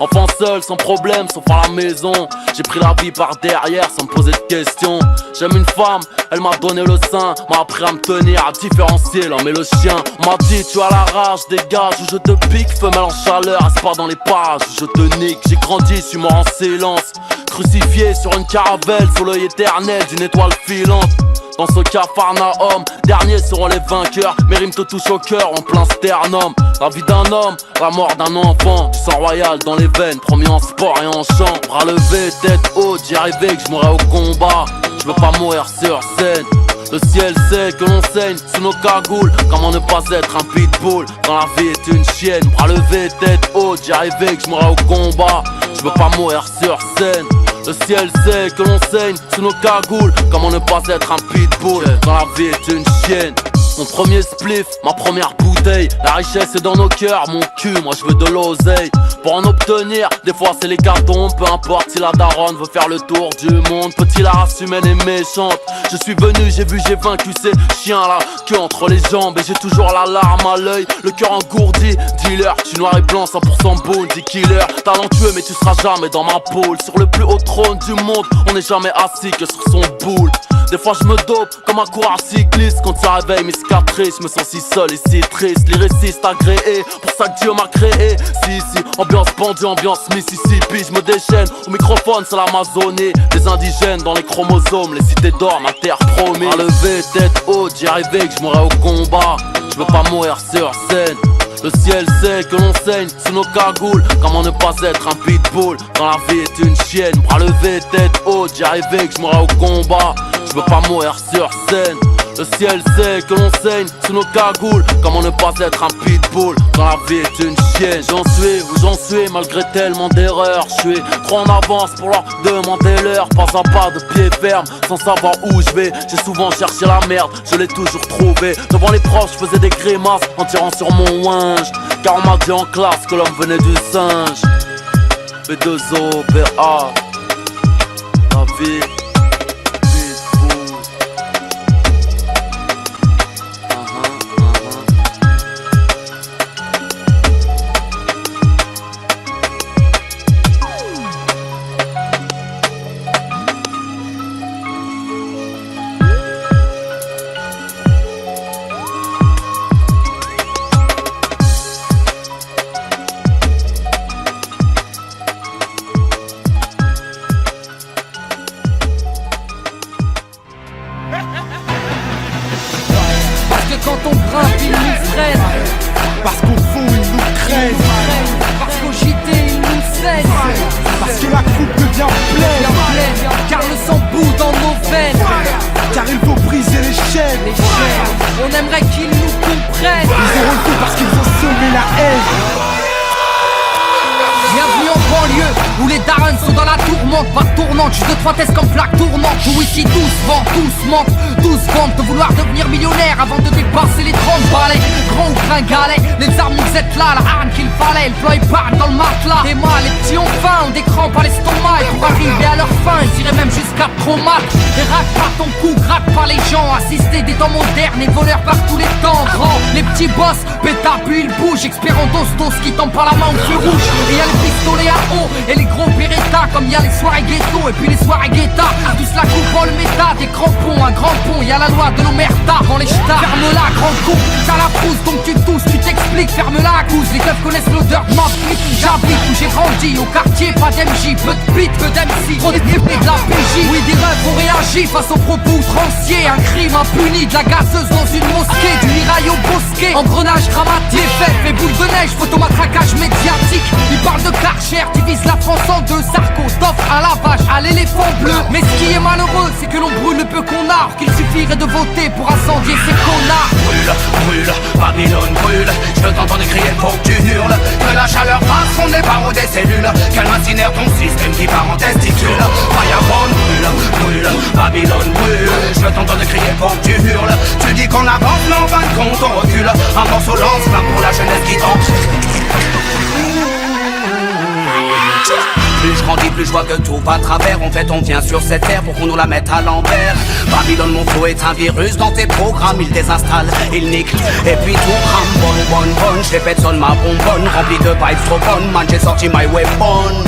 Enfant seul, sans problème, sauf à la maison. J'ai pris la vie par derrière sans me poser de questions. J'aime une femme, elle m'a donné le sein. M'a appris à me tenir, à différencier l'homme et le chien. On m'a dit tu as la rage, dégage ou je te pique. Femelle en chaleur, reste pas dans les parages où je te nique. J'ai grandi, je suis mort en silence. Crucifié sur une caravelle, sous l'œil éternel d'une étoile filante. Dans ce Capharnaüm, derniers seront les vainqueurs. Mes rimes te touchent au cœur en plein sternum. La vie d'un homme, la mort d'un enfant. Du sang royal dans les veines, promis en sport et en chant. Bras levés, tête haute, j'y arrivais que je mourrais au combat. Je veux pas mourir sur scène. Le ciel sait que l'on saigne sous nos cagoules. Comment ne pas être un pitbull quand la vie est une chienne. Bras levés, tête haute, j'y arrivais que je mourrais au combat. Je veux pas mourir sur scène. Le ciel sait que l'on saigne sous nos cagoules. Comment ne pas être un pitbull quand la vie est une chienne. Mon premier spliff, ma première bouteille. La richesse est dans nos cœurs, mon cul, moi je veux de l'oseille. Pour en obtenir, des fois c'est l'hécatombe. Peu importe si la daronne veut faire le tour du monde. Petit, la race humaine est méchante. Je suis venu, j'ai vu, j'ai vaincu ces chiens là, queue entre les jambes. Et j'ai toujours la larme à l'œil, le cœur engourdi. Dealer, je suis noir et blanc, 100% bounty killer. Talentueux mais tu seras jamais dans ma poule. Sur le plus haut trône du monde, on n'est jamais assis que sur son boule. Des fois je me dope comme un coureur cycliste. Quand ça réveille mes cicatrices, je me sens si seul et si triste. Lyriciste agréé, pour ça que Dieu m'a créé. Si, ambiance pendue, ambiance Mississippi. Je me déchaîne, au microphone c'est l'Amazonie. Des indigènes dans les chromosomes, les cités d'or, ma terre promise. À lever, tête haute, j'y arrivais que je mourrais au combat. Je veux pas mourir sur scène. Le ciel sait que l'on saigne sous nos cagoules. Comment ne pas être un pitbull quand la vie est une chienne. Bras levés, tête haute, j'y arrivais que je mourrais au combat. Je veux pas mourir sur scène. Le ciel sait que l'on saigne sous nos cagoules. Comment ne pas être un pitbull quand la vie est une chienne. J'en suis où j'en suis malgré tellement d'erreurs. Je suis trop en avance pour leur demander l'heure. Pas à pas de pied ferme sans savoir où je vais. J'ai souvent cherché la merde, je l'ai toujours trouvé. Devant les proches je faisais des grimaces en tirant sur mon winge. Car on m'a dit en classe que l'homme venait du singe. B2O, BA, la vie. Juste deux, trois tests comme flaque tournante. Où ici tous vendent, tous mentent, tous vendent de vouloir devenir millionnaire avant de dépasser les 30 balais. Grand ou gringalet, les armes nous êtes là, la arme qu'il fallait, le plan épargne dans le matelas. Et moi, les petits ont faim, ont des crampes à l'estomac. Et pour arriver à leur fin, ils iraient même jusqu'à trop mal. Et rate pas ton cou, gratte pas les gens. Assister des temps modernes et voleurs par tous les temps. Grand, les petits boss, pétard puis ils bougent. Expérant d'ostos qui tombent par la main au feu rouge. Et y'a les pistolets à eau et les gros Beretta. Comme y'a les soirées ghetto et puis les soirées guetta. Tous la coupe dans le méta, des crampons, un grand pont. Y'a la loi de l'omerta dans les ch'tas. Ferme-la, grand con, t'as la frousse donc tu tousses, tu t'expliques. Ferme-la, cousse, les keufs connaissent l'odeur de ma flic. J'habite où j'ai grandi, au quartier, pas d'MJ. Peu de beat, peu d'MC, trop d'épées de la PJ. Oui, des rêves ont réagi face aux propos outranciers. Un crime impuni, de la gazeuse dans une mosquée. Du mirail au bosquet, engrenage dramatique. Les fêtes, les boules de neige, photomatraquage médiatique. Ils parlent de Karcher, divise la France en deux. Sarko, t'offre à la vache, à l'éléphant bleu. Mais ce qui est malheureux, c'est que l'on brûle le peu qu'on a. Qu'il suffirait de voter pour incendier ces connards. Brûle, brûle, Babylone brûle. Je veux t'entendre crier pour que tu hurles. Que la chaleur fasse fondre les barreaux des cellules. Qu'elle incinère ton système qui part en testicule. Fireborn brûle, brûle, Babylone brûle. Je veux t'entendre crier pour que tu hurles. Tu dis qu'on avance, mais en fin de compte on recule. Un morceau lance, là pour la jeunesse qui tombe. Plus je grandis, plus je vois que tout va à travers. En fait on vient sur cette terre pour qu'on nous la mette à l'envers. Babylone, mon flow est un virus dans tes programmes. Il désinstalle, il nique, et puis tout crame. Bonne, je répète sonne ma bonbonne. Rempli de vibes trop bonnes, man j'ai sorti my weapon.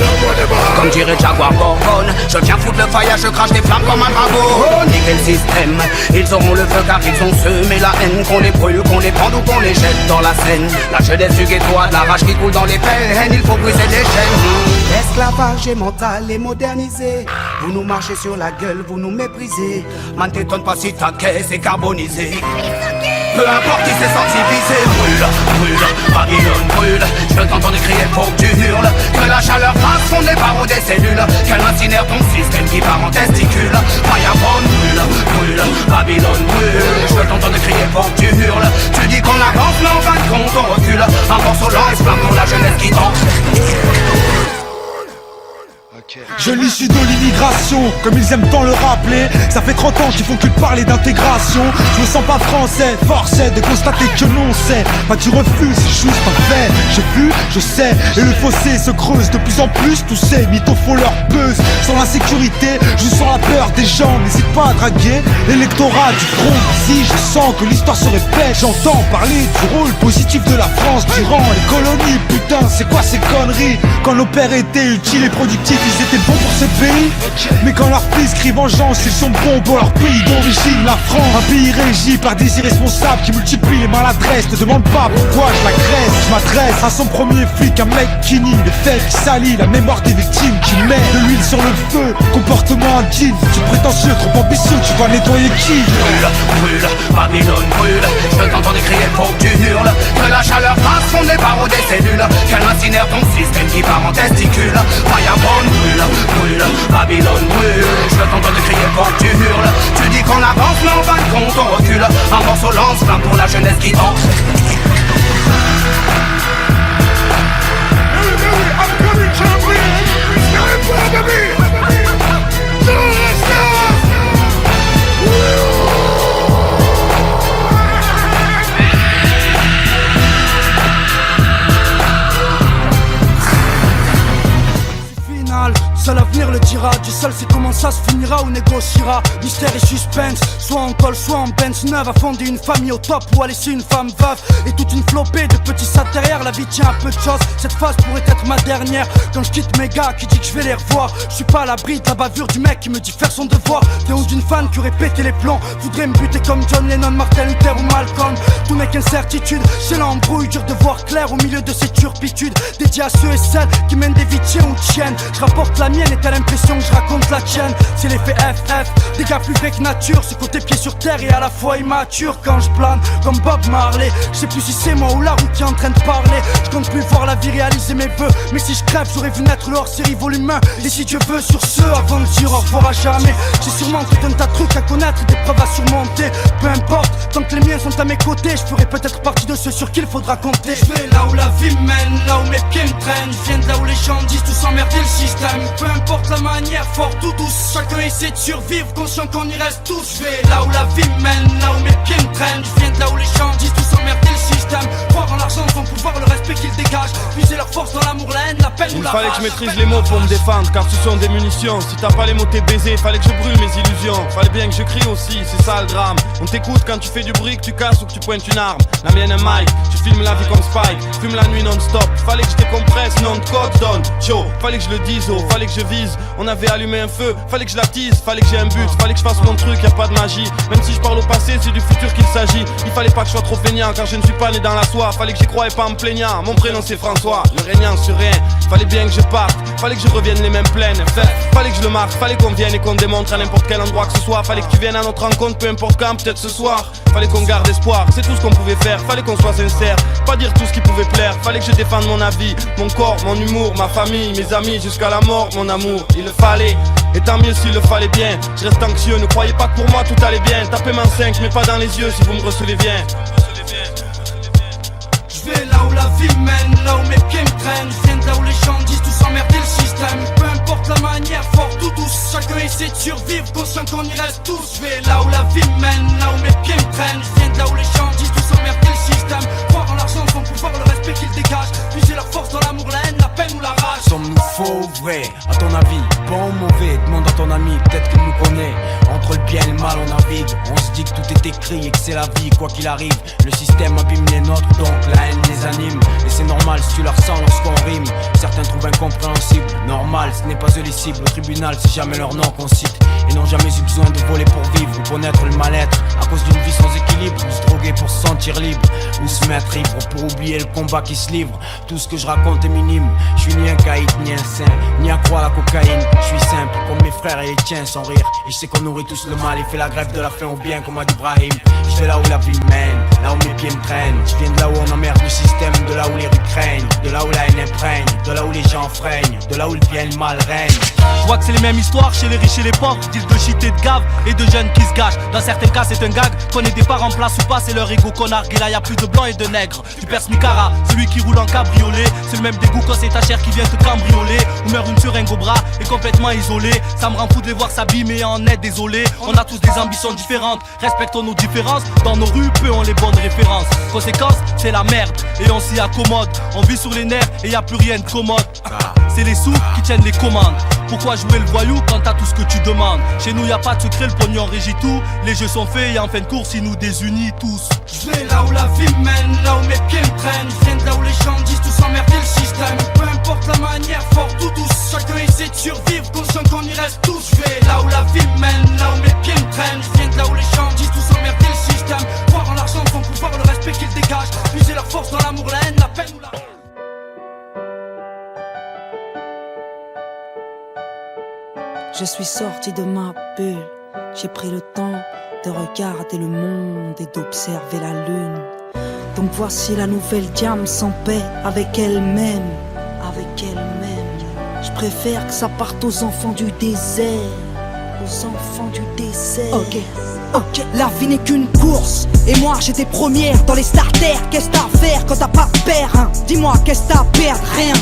Comme dirait Jaguar Gorgon, je viens foutre le faillage, je crache des flammes comme un dragon. Niquer le système, ils auront le feu car ils ont semé la haine. Qu'on les brûle, qu'on les pende ou qu'on les jette dans la Seine. La jeunesse du ghetto a de la rage qui coule dans les veines. Il faut briser les chaînes. L'esclavage est mental et modernisé. Vous nous marchez sur la gueule, vous nous méprisez. Man t'étonne pas si ta caisse est carbonisée. Peu importe qui s'est senti visé. Brûle, Babylone brûle. Je veux t'entendre crier, faut que tu hurles. Que la chaleur fasse fondre les barreaux des cellules. Qu'elle incinère ton système qui part en testicule. Firebone brûle, Babylone brûle. Je veux t'entendre crier, faut que tu hurles. Tu dis qu'on avance, mais en fin de compte on recule. Un morceau lance, flamme pour la jeunesse qui danse. Je l'issue de l'immigration, comme ils aiment tant le rappeler. Ça fait 30 ans qu'ils font que parler d'intégration. Je me sens pas français, forcé de constater que non c'est pas tu refuses, c'est juste un fait. J'ai vu, je sais, et le fossé se creuse de plus en plus. Tous ces mythos font leur buzz. Sans l'insécurité, je sens la peur des gens. N'hésite pas à draguer l'électorat du front. Si je sens que l'histoire se répète, j'entends parler du rôle positif de la France durant les colonies. Putain, c'est quoi ces conneries? Quand nos pères étaient utiles et productifs, ils étaient bons pour ce pays. Mais quand leurs fils crient vengeance, ils sont bons pour leur pays d'origine. La France, un pays régi par des irresponsables qui multiplient les maladresses. Ne demande pas pourquoi je l'agresse. Je m'adresse à son premier flic, un mec qui nie les faits, qui salit la mémoire des victimes, qui met de l'huile sur le feu. Comportement indigne, tu es prétentieux, trop ambitieux, tu vas nettoyer qui? Brûle, Babylone brûle. Je veux t'entendre crier, faut que tu hurles. Que la chaleur fasse fondre les barreaux des cellules. Qu'elle incinère ton système qui part en testicule. Firebone brûle, Babylone brûle. Je veux t'entendre crier, faut que tu hurles. Tu dis qu'on avance, mais en fin de compte on recule. Un morceau lance, flamme pour la jeunesse qui danse. Seul l'avenir le dira, Dieu seul sait comment ça se finira ou négociera. Mystère et suspense, soit en col, soit en Benz neuve. A fonder une famille au top ou à laisser une femme veuve. Et toute une flopée de petits sacs derrière. La vie tient à peu de choses, cette phase pourrait être ma dernière. Quand je quitte mes gars qui dit que je vais les revoir, je suis pas à l'abri de la bavure du mec qui me dit faire son devoir. Des ou d'une fan qui aurait pété les plombs, voudrait me buter comme John Lennon, Martin Luther ou Malcolm. Tout n'est qu'incertitude, c'est l'embrouille, dur de voir clair au milieu de ces turpitudes. Dédié à ceux et celles qui mènent des vies tiens ou tiennes. Je rapporte la mienne et t'as l'impression que je raconte la tienne. C'est l'effet FF, des gars plus vrais que nature. Ce côté pied sur terre et à la fois immature. Quand je plane comme Bob Marley, je sais plus si c'est moi ou la route qui est en train de parler. Je compte plus voir la vie réaliser mes vœux. Mais si je crève j'aurais vu naître le hors-série volume 1. Et si Dieu veut sur ce, avant de dire au revoir à jamais. J'ai sûrement tout un tas de trucs à connaître, des preuves à surmonter. Peu importe, tant que les miens sont à mes côtés, je ferai peut-être partie de ceux sur qui il faudra compter. Je vais là où la vie mène, là où mes pieds me traînent. Je viens de là où les gens disent tous emmerder le système. Peu importe la manière, fort ou douce, chacun essaie de survivre, conscient qu'on y reste tous. Je vais là où la vie mène, là où mes pieds me traînent. Je viens de là où les gens disent tous emmerder le système. Croire en l'argent sans pouvoir, le respect qu'ils dégagent. Puiser leur force dans l'amour, la haine, la peine ou la rage. Il fallait que je maîtrise les mots pour me défendre, car ce sont des munitions. Si t'as pas les mots t'es baisé, fallait que je brûle mes illusions. Fallait bien que je crie aussi, c'est ça le drame. On t'écoute quand tu fais du bruit, que tu casses ou que tu pointes une arme. La mienne un mic, je filme la vie comme Spike. Fume la nuit non-stop, fallait que je décompresse, non de code donne. Chaud, fallait que je le dise, oh, fallait que je vise. On avait allumé un feu, fallait que je l'attise, fallait que j'ai un but, fallait que je fasse mon truc, y a pas de magie. Même si je parle au passé, c'est du futur qu'il s'agit. Il fallait pas que je sois trop feignant, car je ne suis pas né dans la soie. Fallait que j'y croie et pas en me plaignant. Mon prénom c'est François, ne régnant sur rien. Fallait bien que je parte, fallait que je revienne les mains pleines. Fallait que je le marque, fallait qu'on vienne et qu'on démontre à n'importe quel endroit que ce soit. Fallait que tu viennes à notre rencontre, peu importe quand, peut-être ce soir. Fallait qu'on garde espoir, c'est tout ce qu'on pouvait faire. Fallait qu'on soit sincère, pas dire tout ce qui pouvait plaire. Fallait que je défende mon avis, mon corps, mon humour, ma famille, mes amis, jusqu'à la mort, mon amour. Il le fallait, et tant mieux s'il le fallait bien. Je reste anxieux, ne croyez pas que pour moi tout allait bien. Tapez main 5, mais pas dans les yeux si vous me recevez bien. Je vais là où la vie mène, là où mes pieds me traînent. Je viens de là où les gens disent tous emmerder le système. Peu importe la manière, fort ou douce, chacun essaie de survivre, conscient qu'on y reste tous. Je vais là où la vie mène, là où mes pieds me traînent. Je viens de là où les gens disent tous emmerder le système. Croire en l'argent sans pouvoir, le respect qu'ils dégagent. Puiser leur force dans l'amour, la haine, la peine ou la rage. Sommes-nous faux ou vrais? crient et que c'est la vie, quoi qu'il arrive. Le système abîme les nôtres, donc la haine les anime. Et c'est normal si tu la ressens lorsqu'on rime. Certains trouvent incompréhensible, normal, ce n'est pas eux les cibles. Au tribunal, c'est jamais leur nom qu'on cite. Et n'ont jamais eu besoin de voler pour vivre ou connaître le mal-être. À cause d'une vie sans équilibre, ou se droguer pour se sentir libre, ou se mettre ivre pour oublier le combat qui se livre. Tout ce que je raconte est minime. Je suis ni un caïd, ni un saint, ni accro à la cocaïne. Je suis simple, comme mes frères et les tiens, sans rire. Et je sais qu'on nourrit tous le mal et fait la grève de la faim au bien, comme a dit Brahim. Je vais là où la vie mène, là où mes pieds me traînent. Je viens de là où on emmerde le système, de là où les rues craignent, de là où la haine imprègne, de là où les gens freinent, de là où le bien et le mal règne. Je vois que c'est les mêmes histoires chez les riches et les pauvres. Deal de shit et de gave et de jeunes qui se gâchent. Dans certains cas c'est un gag, qu'on ait des parents en place ou pas, c'est leur ego qu'on nargue. Et là y'a plus de blancs et de nègres. Tu perces Micara, celui qui roule en cabriolet. C'est le même dégoût quand c'est ta chair qui vient te cambrioler. Ou meurt une seringue au bras et complètement isolé. Ça me rend fou de les voir s'abîmer en est désolé. On a tous des ambitions différentes, respectons nos différences. Dans nos rues, peu ont les bonnes références. Conséquence, c'est la merde et on s'y accommode. On vit sur les nerfs et y a plus rien de commode. C'est les sous qui tiennent les commandes. Pourquoi jouer le voyou quand t'as tout ce que tu demandes? Chez nous y a pas de secret, le pognon régit tout. Les jeux sont faits et en fin de course ils nous désunissent tous. Je vais là où la vie mène, là où mes pieds me traînent. Je viens de là où les gens disent tous emmerder le système. Peu importe la manière, fort ou douce, chacun essaie de survivre, conscient qu'on y reste tous. Je vais là où la vie mène, là où mes pieds me traînent. Je viens de là où les gens disent tous emmerder le système. Croire en l'argent, son pouvoir, le respect qu'ils dégagent. Puiser leur force dans l'amour, la haine, la peine ou la... Je suis sorti de ma bulle, j'ai pris le temps de regarder le monde et d'observer la lune. Donc voici la nouvelle diam sans paix avec elle-même, avec elle-même. Je préfère que ça parte aux enfants du désert, aux enfants du désert. Ok, la vie n'est qu'une course, et moi j'étais première dans les starters. Qu'est-ce t'as à faire quand t'as pas de père, hein? Dis-moi, qu'est-ce t'as à perdre? Rien.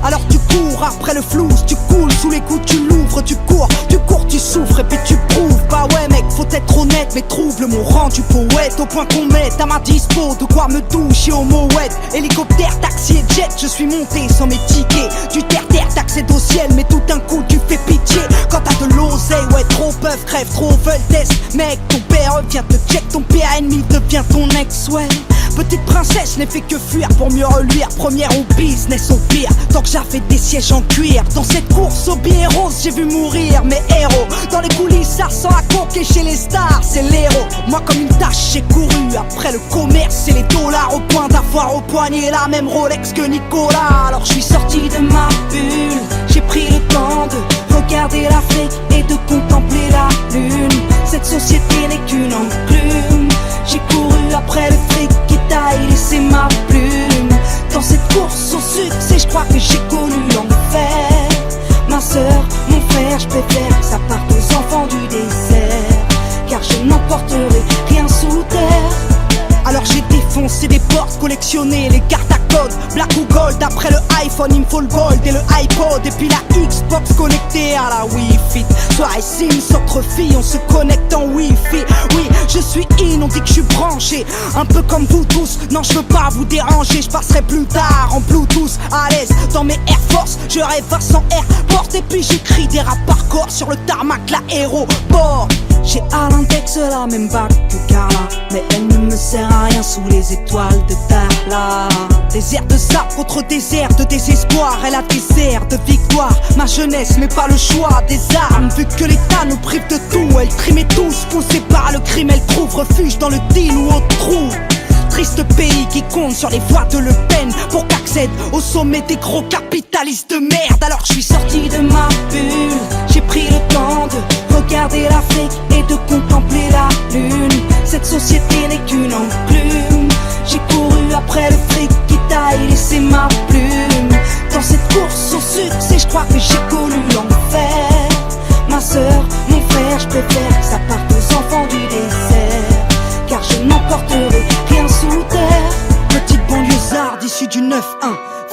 Alors tu cours après le flou, tu coules sous les coups, tu l'ouvres, tu cours, tu souffres et puis tu prouves. Bah ouais mec, faut être honnête, mais trouve le mot rendu poète. Au point qu'on mette à ma dispo de quoi me doucher au mouette. Hélicoptère, taxi et jet, je suis monté sans mes tickets. Du terre-terre, t'accèdes au ciel, mais tout d'un coup tu fais pitié. Quand t'as de l'oseille, ouais trop peuvent, crève, trop veulent test. Mec, ton père vient te check, ton père ennemi devient ton ex, ouais. Petite princesse, n'ai fait que fuir pour mieux reluire. Première au business, au pire, tant que j'avais des sièges en cuir. Dans cette course au billet rose, j'ai vu mourir mes héros. Dans les coulisses, ça sent à coque et chez les stars, c'est l'héros. Moi comme une tâche, j'ai couru après le commerce et les dollars. Au point d'avoir au poignet la même Rolex que Nicolas. Alors je suis sorti de ma bulle, j'ai pris le temps de regarder l'Afrique et de contempler la lune. Cette société n'est qu'une enclume. J'ai couru après le fric qui taille, laissé ma plume. Dans cette course au succès, je crois que j'ai connu l'enfer. Ma soeur, mon frère, je préfère que ça parte aux enfants du désert, car je n'emporterai rien sous terre. Alors j'ai défoncé des portes, collectionné les cartes à code, black ou gold. Après le iPhone, il me faut le gold et le iPod. Et puis la Xbox connectée à la Wi-Fi. Soirée Sims, entre filles, on se connecte en Wi-Fi. Oui, je suis on dit que je suis branché, un peu comme vous tous. Non, je veux pas vous déranger, je passerai plus tard en Bluetooth. À l'aise dans mes Air Force, je rêve à 100 airports. Et puis j'écris des rap par corps sur le tarmac, l'aéroport. J'ai à l'index la même bague que Carla, mais elle ne me sert à rien sous les étoiles de Darla. Désert de sable contre désert de désespoir, elle a des airs de victoire. Ma jeunesse mais pas le choix des armes, vu que l'État nous prive de tout. Elle trimait tous, poussée par le crime, elle trouve refuge dans le deal ou au trou. Triste pays qui compte sur les voies de Le Pen pour qu'accède au sommet des gros capitalistes de merde. Alors je suis sorti de ma bulle, j'ai pris le temps de regarder l'Afrique et de contempler la lune. Cette société n'est qu'une enclume. J'ai couru après le fric qui taille, laissé ma plume. Dans cette course au succès, je crois que j'ai connu l'enfer. Ma soeur, mon frère, je préfère que ça parte aux enfants du désert, car je n'emporterai rien sous terre. Petite banlieusarde issue du 9-1,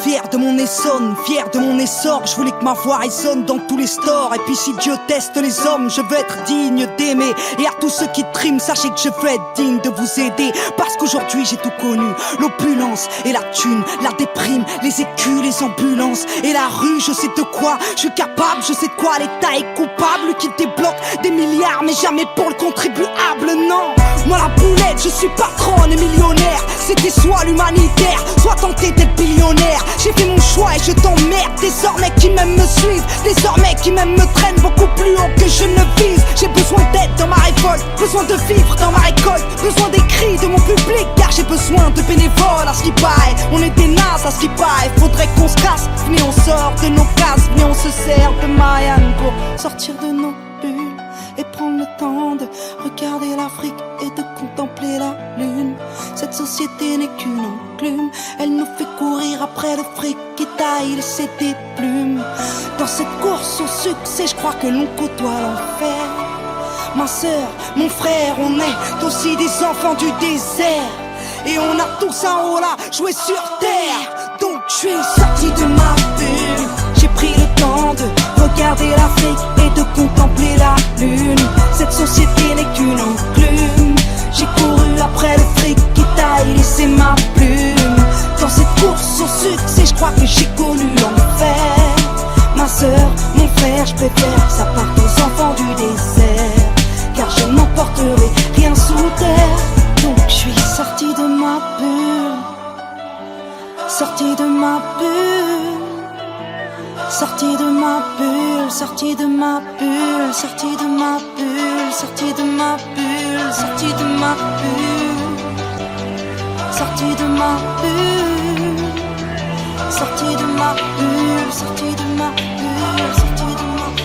fier de mon Essonne, fier de mon essor. Je voulais que ma voix résonne dans tous les stores. Et puis si Dieu teste les hommes, je veux être digne des d'aimer. Et à tous ceux qui triment, sachez que je veux être digne de vous aider. Parce qu'aujourd'hui j'ai tout connu, l'opulence et la thune, la déprime, les écus, les ambulances et la rue. Je sais de quoi je suis capable, je sais de quoi l'État est coupable, qui débloque des milliards mais jamais pour le contribuable. Non, moi la boulette, je suis patronne et millionnaire. C'était soit l'humanitaire, soit tenter d'être billionnaire. J'ai fait mon choix et je t'emmerde. Désormais qui m'aiment me suivent, désormais qui m'aiment me traînent beaucoup plus haut que je ne vise. J'ai besoin d'aide dans ma révolte, besoin de vivre dans ma récolte, besoin des cris de mon public, car j'ai besoin de bénévoles. À ce qui paraît, on est des nazes, à ce qui paraît, faudrait qu'on se casse. Venez on sort de nos cases, venez on se sert de Marianne pour sortir de nos bulles et prendre le temps de regarder l'Afrique et de contempler la lune. Cette société n'est qu'une enclume, elle nous fait courir après le fric qui taille le CD de plumes. Dans cette course au succès, je crois que l'on côtoie l'enfer. Ma sœur, mon frère, on est aussi des enfants du désert. Et on a tous un rôle à jouer sur terre. Donc je suis sorti de ma bulle, j'ai pris le temps de regarder l'Afrique et de contempler la lune. Cette société n'est qu'une enclume, j'ai couru après le fric qui taille, laissé ma plume. Dans cette course au succès, je crois que j'ai connu l'enfer. Ma sœur, mon frère, je préfère que ça parte aux enfants du désert, car je n'emporterai rien sous terre. Donc je suis sorti de ma bulle, sorti de ma bulle, sorti de ma bulle, sorti de ma bulle, sorti de ma bulle, sorti de ma bulle, sorti de ma bulle, sorti de ma bulle, sorti de ma bulle, sorti de ma bulle, sorti de ma bulle, sorti de ma bulle.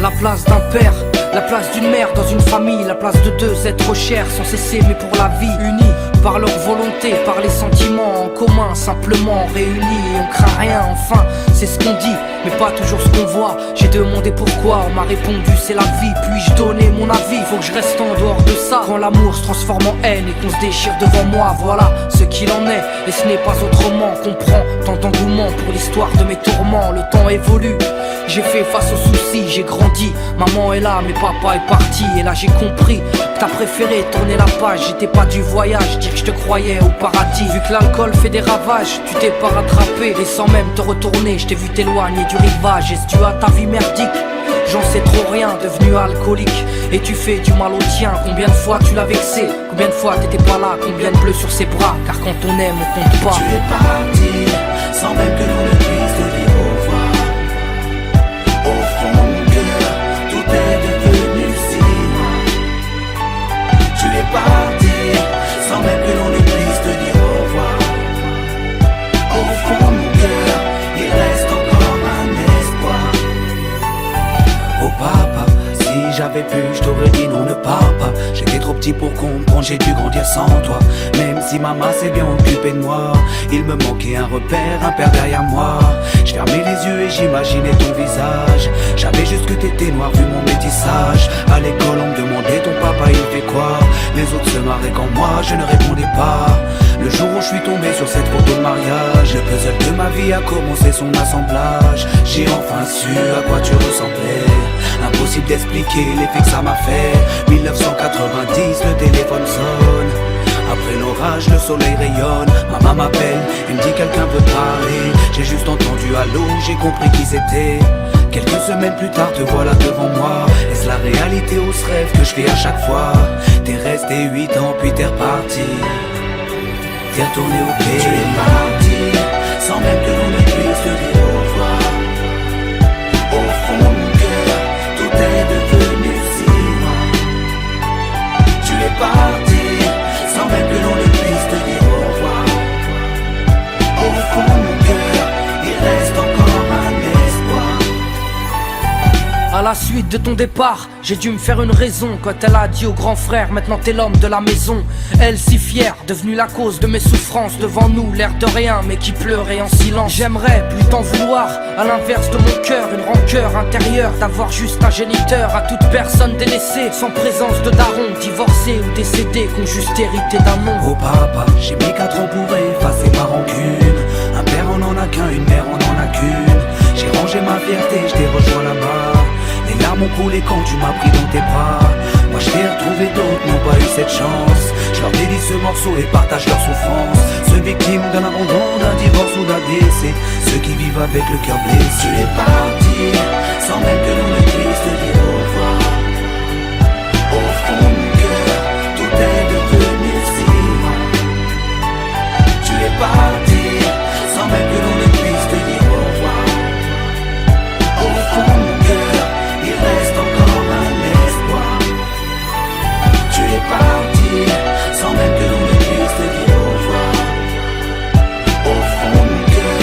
La place d'un père, la place d'une mère dans une famille, la place de deux êtres chers sans cesser mais pour la vie, unis par leur volonté, par les sentiments en commun, simplement réunis et on craint rien. Enfin, c'est ce qu'on dit, mais pas toujours ce qu'on voit. J'ai demandé pourquoi, on m'a répondu c'est la vie. Puis-je donner mon avis, faut que je reste en dehors de ça. Quand l'amour se transforme en haine et qu'on se déchire devant moi, voilà ce qu'il en est, et ce n'est pas autrement. Comprends tant d'engouement pour l'histoire de mes tourments. Le temps évolue, j'ai fait face aux soucis, j'ai grandi. Maman est là, mais papa est parti. Et là j'ai compris que t'as préféré tourner la page. J'étais pas du voyage, dire que je te croyais au paradis. Vu que l'alcool fait des ravages, tu t'es pas rattrapé. Et sans même te retourner, je t'ai vu t'éloigner du rivage. Est-ce dû à ta vie merdique? J'en sais trop rien, devenu alcoolique. Et tu fais du mal au tien. Combien de fois tu l'as vexé? Combien de fois t'étais pas là? Combien de bleus sur ses bras? Car quand on aime, on compte pas. Tu es parti, sans même que l'on ne puisse te dire au revoir. Au fond de mon cœur, tout est devenu si noir. Tu es parti, sans même que l'on ne puisse te dire au revoir. Au fond de mon cœur, il reste encore un espoir. Oh papa, si j'avais pu, je t'aurais dit non, ne pars pas. J'étais trop petit pour comprendre, j'ai dû grandir sans toi. Même si maman s'est bien occupée de moi, il me manquait un repère, un père derrière moi. Je fermais les yeux et j'imaginais ton visage. J'avais juste que t'étais noir vu mon métissage. À l'école on me demandait ton papa il fait quoi. Les autres se marraient quand moi je ne répondais pas. Le jour où je suis tombé sur cette photo de mariage, le puzzle de ma vie a commencé son assemblage. J'ai enfin su à quoi tu ressemblais. Impossible d'expliquer l'effet que ça m'a fait. 1990, le téléphone sonne. Après l'orage, le soleil rayonne. Maman m'appelle, elle me dit quelqu'un veut parler. J'ai juste entendu allô, j'ai compris qui c'était. Quelques semaines plus tard, te voilà devant moi. Est-ce la réalité ou ce rêve que je fais à chaque fois? T'es resté 8 ans puis t'es reparti. T'es retourné au pays. Tu es parti, sans même que l'on ne puisse te dire au revoir. Au fond de mon cœur, tout est devenu si noir. Tu es parti, sans même que l'on ne puisse te dire au revoir. Au fond de mon cœur, il reste encore un espoir. À la suite suite de ton départ, j'ai dû me faire une raison. Quand elle a dit au grand frère, maintenant t'es l'homme de la maison. Elle si fière, devenue la cause de mes souffrances. Devant nous, l'air de rien, mais qui pleurait en silence. J'aimerais plus t'en vouloir, à l'inverse de mon cœur. Une rancœur intérieure, d'avoir juste un géniteur. À toute personne délaissée, sans présence de daron. Divorcé ou décédé, qu'on juste hérité d'un nom. Oh papa, j'ai mis 4 ans pour effacer ma rancune. Un père on en a qu'un, une mère on en a qu'une. J'ai rangé ma fierté, je t'ai rejoint là-bas. Les larmes ont coulé quand tu m'as pris dans tes bras. Moi je t'ai retrouvé, d'autres n'ont pas eu cette chance. Je leur dédie ce morceau et partage leur souffrance. Ceux victimes d'un abandon, d'un divorce ou d'un décès. Ceux qui vivent avec le cœur blessé. Tu es parti, sans même que l'on ne puisse te dire au revoir. Au fond de mon cœur, tout est devenu si loin. Tu es parti, sans même que l'on ne puisse te dire au revoir. Au fond de mon cœur, il reste encore un espoir. Tu es parti, sans même que l'on ne puisse te dire au revoir. Au fond de mon cœur,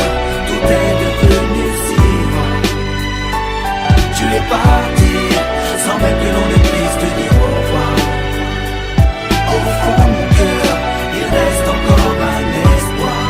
tout est devenu si loin. Tu es parti, sans même que l'on ne puisse te dire au revoir. Au fond de mon cœur, il reste encore un espoir.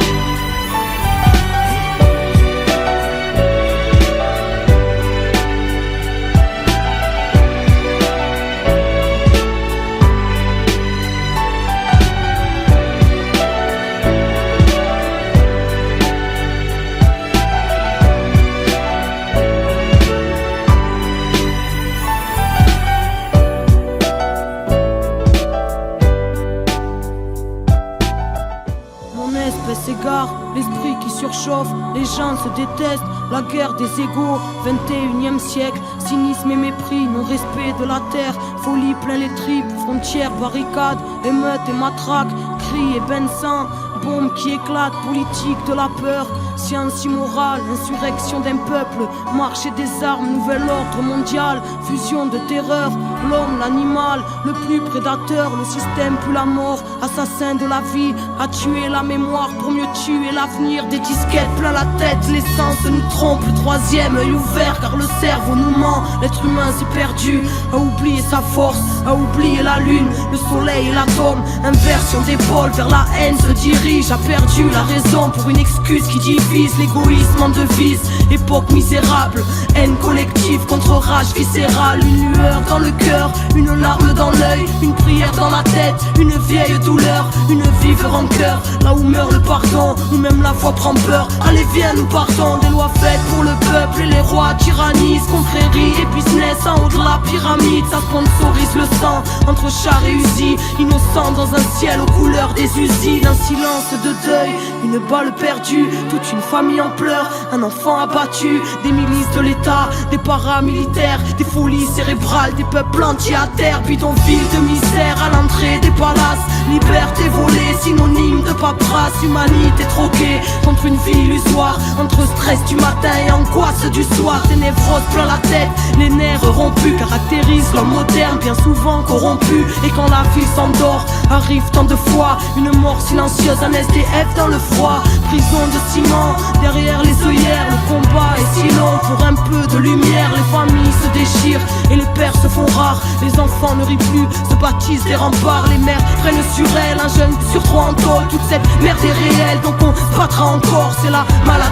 S'égare, l'esprit qui surchauffe, les gens se détestent, la guerre des égaux, 21e siècle, cynisme et mépris, non-respect de la terre, folie plein les tripes, frontières, barricades, émeutes et matraques, cris et bains de sang, bombes qui éclatent, politique de la peur, science immorale, insurrection d'un peuple, marché des armes, nouvel ordre mondial, fusion de terreur, l'homme, l'animal, le plus prédateur, le système plus la mort, assassin de la vie, a tué la mémoire pour mieux tuer l'avenir, des disquettes plein la tête, l'essence nous trompe, le troisième œil ouvert car le cerveau nous ment, l'être humain s'est perdu, a oublié sa force, a oublié la lune, le soleil et l'atome, inversion d'épaule vers la haine se dirige, a perdu la raison pour une excuse qui divise, l'égoïsme en devise, époque misérable, haine collective contre rage viscérale, une lueur dans le cœur, une larme dans l'œil, une prière dans la tête, une vieille douleur, une vive rancœur, là où meurt le pardon, où même la foi prend peur, allez viens nous partons, des lois faites pour le peuple et les rois tyrannisent, confrérie et business en haut de la pyramide, ça sponsorise le sang, entre chars et usines, innocents dans un ciel aux couleurs des usines, un silence de deuil, une balle perdue, toute une famille en pleurs, un enfant abattu, des milices de l'État, des paramilitaires, des folies cérébrales, des peuples entiers à terre, bidonville de misère à l'entrée des palaces, liberté volée, synonyme de paperasse, humanité troquée contre une vie illusoire, entre stress du matin et angoisse du soir, des névroses plein la tête, les nerfs rompus caractérisent l'homme moderne, bien souvent corrompu, et quand la vie s'endort, arrive tant de fois, une mort silencieuse, un SDF dans le froid, prison de ciment, derrière les œillères, le combat est si long, pour un peu de lumière, les familles se déchirent, et les pères se font rares, les enfants ne rient plus, se bâtissent des remparts, les mères prennent sur elles, un jeune sur 3 en tôle, toute cette merde est réelle, donc on se battra encore, c'est la maladie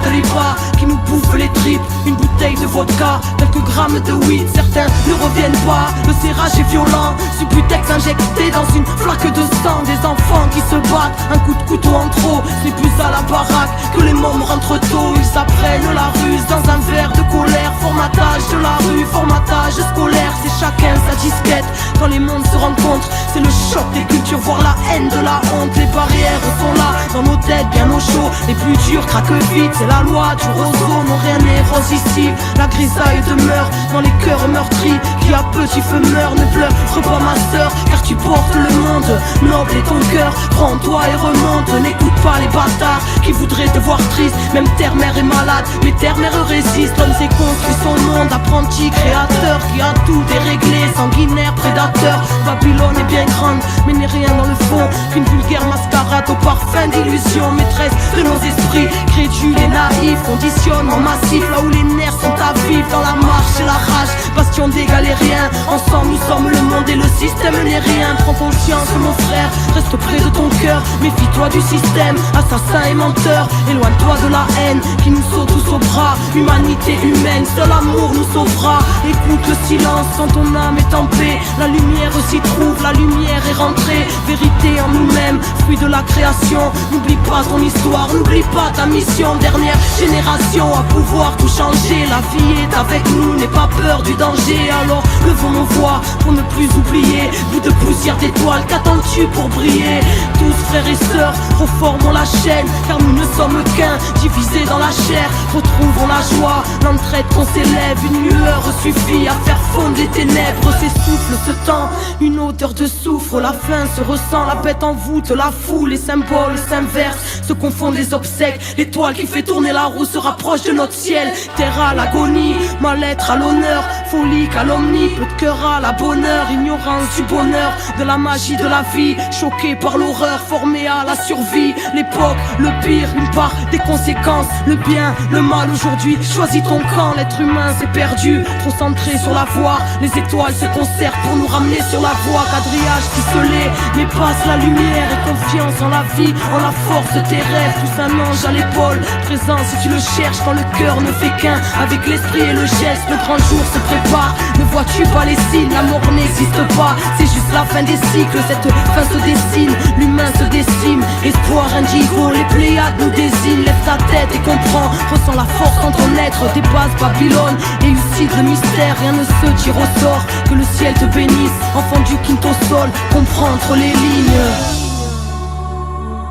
qui nous bouffe les tripes, une bouteille de vodka, quelques grammes de weed, certains ne reviennent pas, le serrage est violent, Subutex injecté dans une flaque de sang, des enfants qui se battent, un coup de couteau en trop, c'est plus à la baraque que les mômes rentrent tôt, ils apprennent la ruse dans un verre de colère, formatage de la rue, formatage scolaire, c'est chacun sa disquette, quand les mondes se rencontrent, c'est le choc des cultures, voir la haine de la honte, les barrières sont là, dans nos têtes bien au chaud, les plus durs craquent vite, c'est la loi du roseau, non rien n'est rose ici, la grisaille demeure dans les cœurs meurtris, qui à petit feu meurt, ne pleure pas ma sœur, car tu portes le monde, noble est ton cœur, prends-toi et remonte, n'écoute pas les bâtards, qui voudraient te voir triste. Même terre-mère est malade, mais terre-mère résiste. L'homme s'est construit son monde, apprenti, créateur, qui a tout déréglé, sanguinaire, prédateur. Babylone est bien grande, mais n'est rien dans le fond qu'une vulgaire mascarade au parfum d'illusion. Maîtresse de nos esprits, crédules et naïfs, conditionnement massif, là où les nerfs sont à vivre. Dans la marche et la rage, bastion des galériens. Ensemble nous sommes le monde et le système n'est rien. Prends conscience mon frère, reste près de ton cœur. Méfie-toi du système, assassin et menteur. Éloigne-toi de la haine qui nous saute tous au bras. Humanité humaine, seul amour nous sauvera. Écoute le silence quand ton âme est en paix. La lumière s'y trouve, la lumière est rentrée. Vérité en nous-mêmes, fruit de la création. N'oublie pas ton histoire, n'oublie pas ta mission. Dernière génération à pouvoir tout changer. La vie est avec nous, n'aie pas peur du danger. Alors levons nos voix pour ne plus oublier. Bout de poussière d'étoiles, qu'attends-tu pour briller? Tous frères et sœurs, reformons la chaîne. Car nous ne sommes qu'un, divisés dans la chair. Retrouvons la joie, l'entraide qu'on s'élève. Une lueur suffit à faire fondre les ténèbres. S'essouffle ce temps, une odeur de soufre. La faim se ressent, la bête en voûte, la foule. Les symboles s'inversent, se confondent les obsèques. L'étoile qui fait tourner la roue se rapproche de notre ciel. Terre à l'agonie, mal-être à l'honneur. Folie, calomnie, peu de cœur à la bonheur. Ignorance du bonheur, de la magie de la vie. Choqué par l'horreur, formé à la survie. L'époque, le pire, une part des conséquences. Le bien, le mal aujourd'hui, choisis ton camp. L'être humain s'est perdu, trop centré sur la voie. Les étoiles se concertent pour nous ramener sur la voie. Quadrillage ficelé, mais passe la lumière. Et confiance en la vie, en la force de tes rêves. Tous un ange à l'épaule, présent si tu le cherches. Quand le cœur ne fait qu'un, avec l'esprit et le geste. Le grand jour se prépare, ne vois-tu pas les signes? La mort n'existe pas, c'est juste la fin des cycles. Cette fin se dessine, l'humain se décime. Espoir indigo, les Pléiades nous désignent. Lève ta tête et comprends, ressens la force dans ton être. Dépasse Babylone et lucide le mystère. Rien ne se tire au sort, que le ciel te bénisse. Enfant du quinto sol, comprends entre les lignes.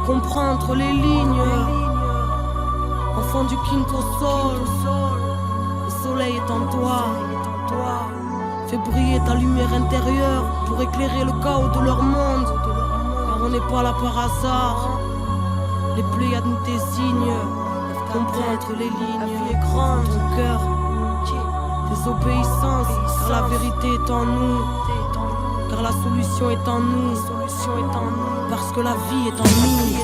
Comprends entre les lignes. Enfant du quinto sol, le soleil est en toi. Fais briller ta lumière intérieure pour éclairer le chaos de leur monde. Car on n'est pas là par hasard. Les Pléiades nous désignent. Comprends entre les lignes. La vie est grande, ton cœur, tes obéissances. Car la vérité est en nous. Car la solution est en nous. Parce que la vie est en nous.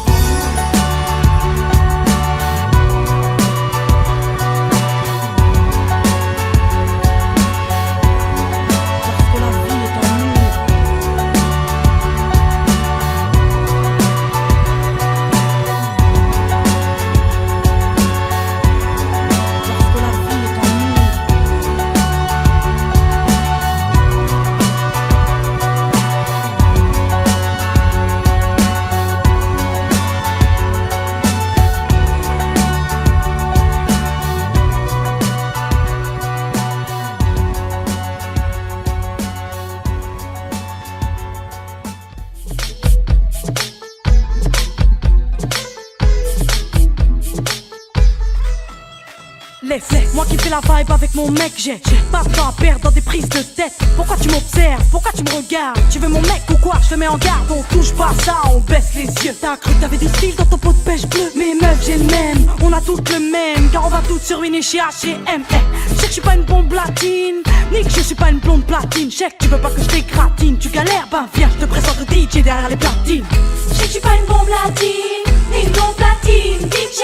Moi qui fais la vibe avec mon mec, j'ai pas de temps à perdre dans des prises de tête. Pourquoi tu m'observes? Pourquoi tu me regardes? Tu veux mon mec ou quoi? Je te mets en garde, on touche pas ça, on baisse les yeux. T'as cru que t'avais des styles dans ton pot de pêche bleu? Mais meuf j'ai le même, on a toutes le même. Car on va toutes se ruiner chez H&M. Je sais que je suis pas une bombe latine, ni que je suis pas une blonde platine. Je sais que tu veux pas que je t'écratine. Tu galères, ben viens, je te présente le DJ derrière les platines. Je sais que je suis pas une bombe latine, ni une blonde platine, DJ.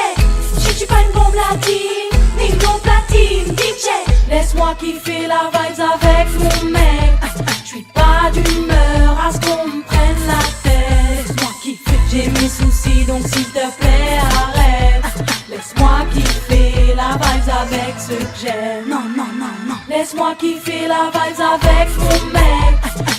Je sais que je suis pas une bombe latine, ni une blonde platine, DJ. Laisse-moi kiffer la vibes avec mon mec. J'suis pas d'humeur à ce qu'on me prenne la tête. Laisse-moi kiffer, j'ai mes soucis donc s'il te plaît arrête. Laisse-moi kiffer la vibes avec ceux que j'aime. Non, non, non, non. Laisse-moi kiffer la vibes avec mon mec.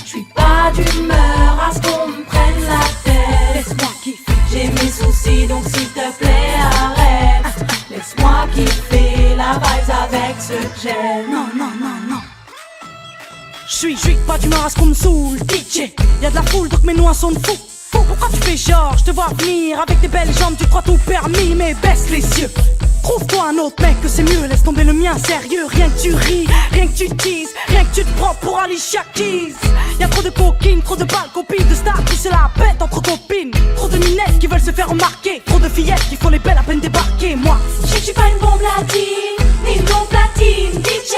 J'suis pas d'humeur à ce qu'on me prenne la tête. Laisse-moi kiffer, j'ai mes soucis donc s'il te plaît arrête. Laisse-moi kiffer la vibes avec ceux que j'aime. non, non, non, non. J'suis pas d'humeur à ce qu'on me saoule, DJ. Y'a de la foule donc mes noix sont de fou. pourquoi tu fais genre? Je te vois venir avec des belles jambes, tu crois tout permis, mais baisse les yeux. Trouve-toi un autre mec que c'est mieux, laisse tomber le mien sérieux. Rien que tu ris, rien que tu teases, rien que tu te prends pour Alicia Keys. Y'a trop de coquines, trop de balles, copines de stars qui se la pètent entre copines. Trop de minettes qui veulent se faire remarquer, trop de fillettes qui font les belles à peine débarquer. Moi, je suis pas une bombe latine, ni une bombe platine, DJ.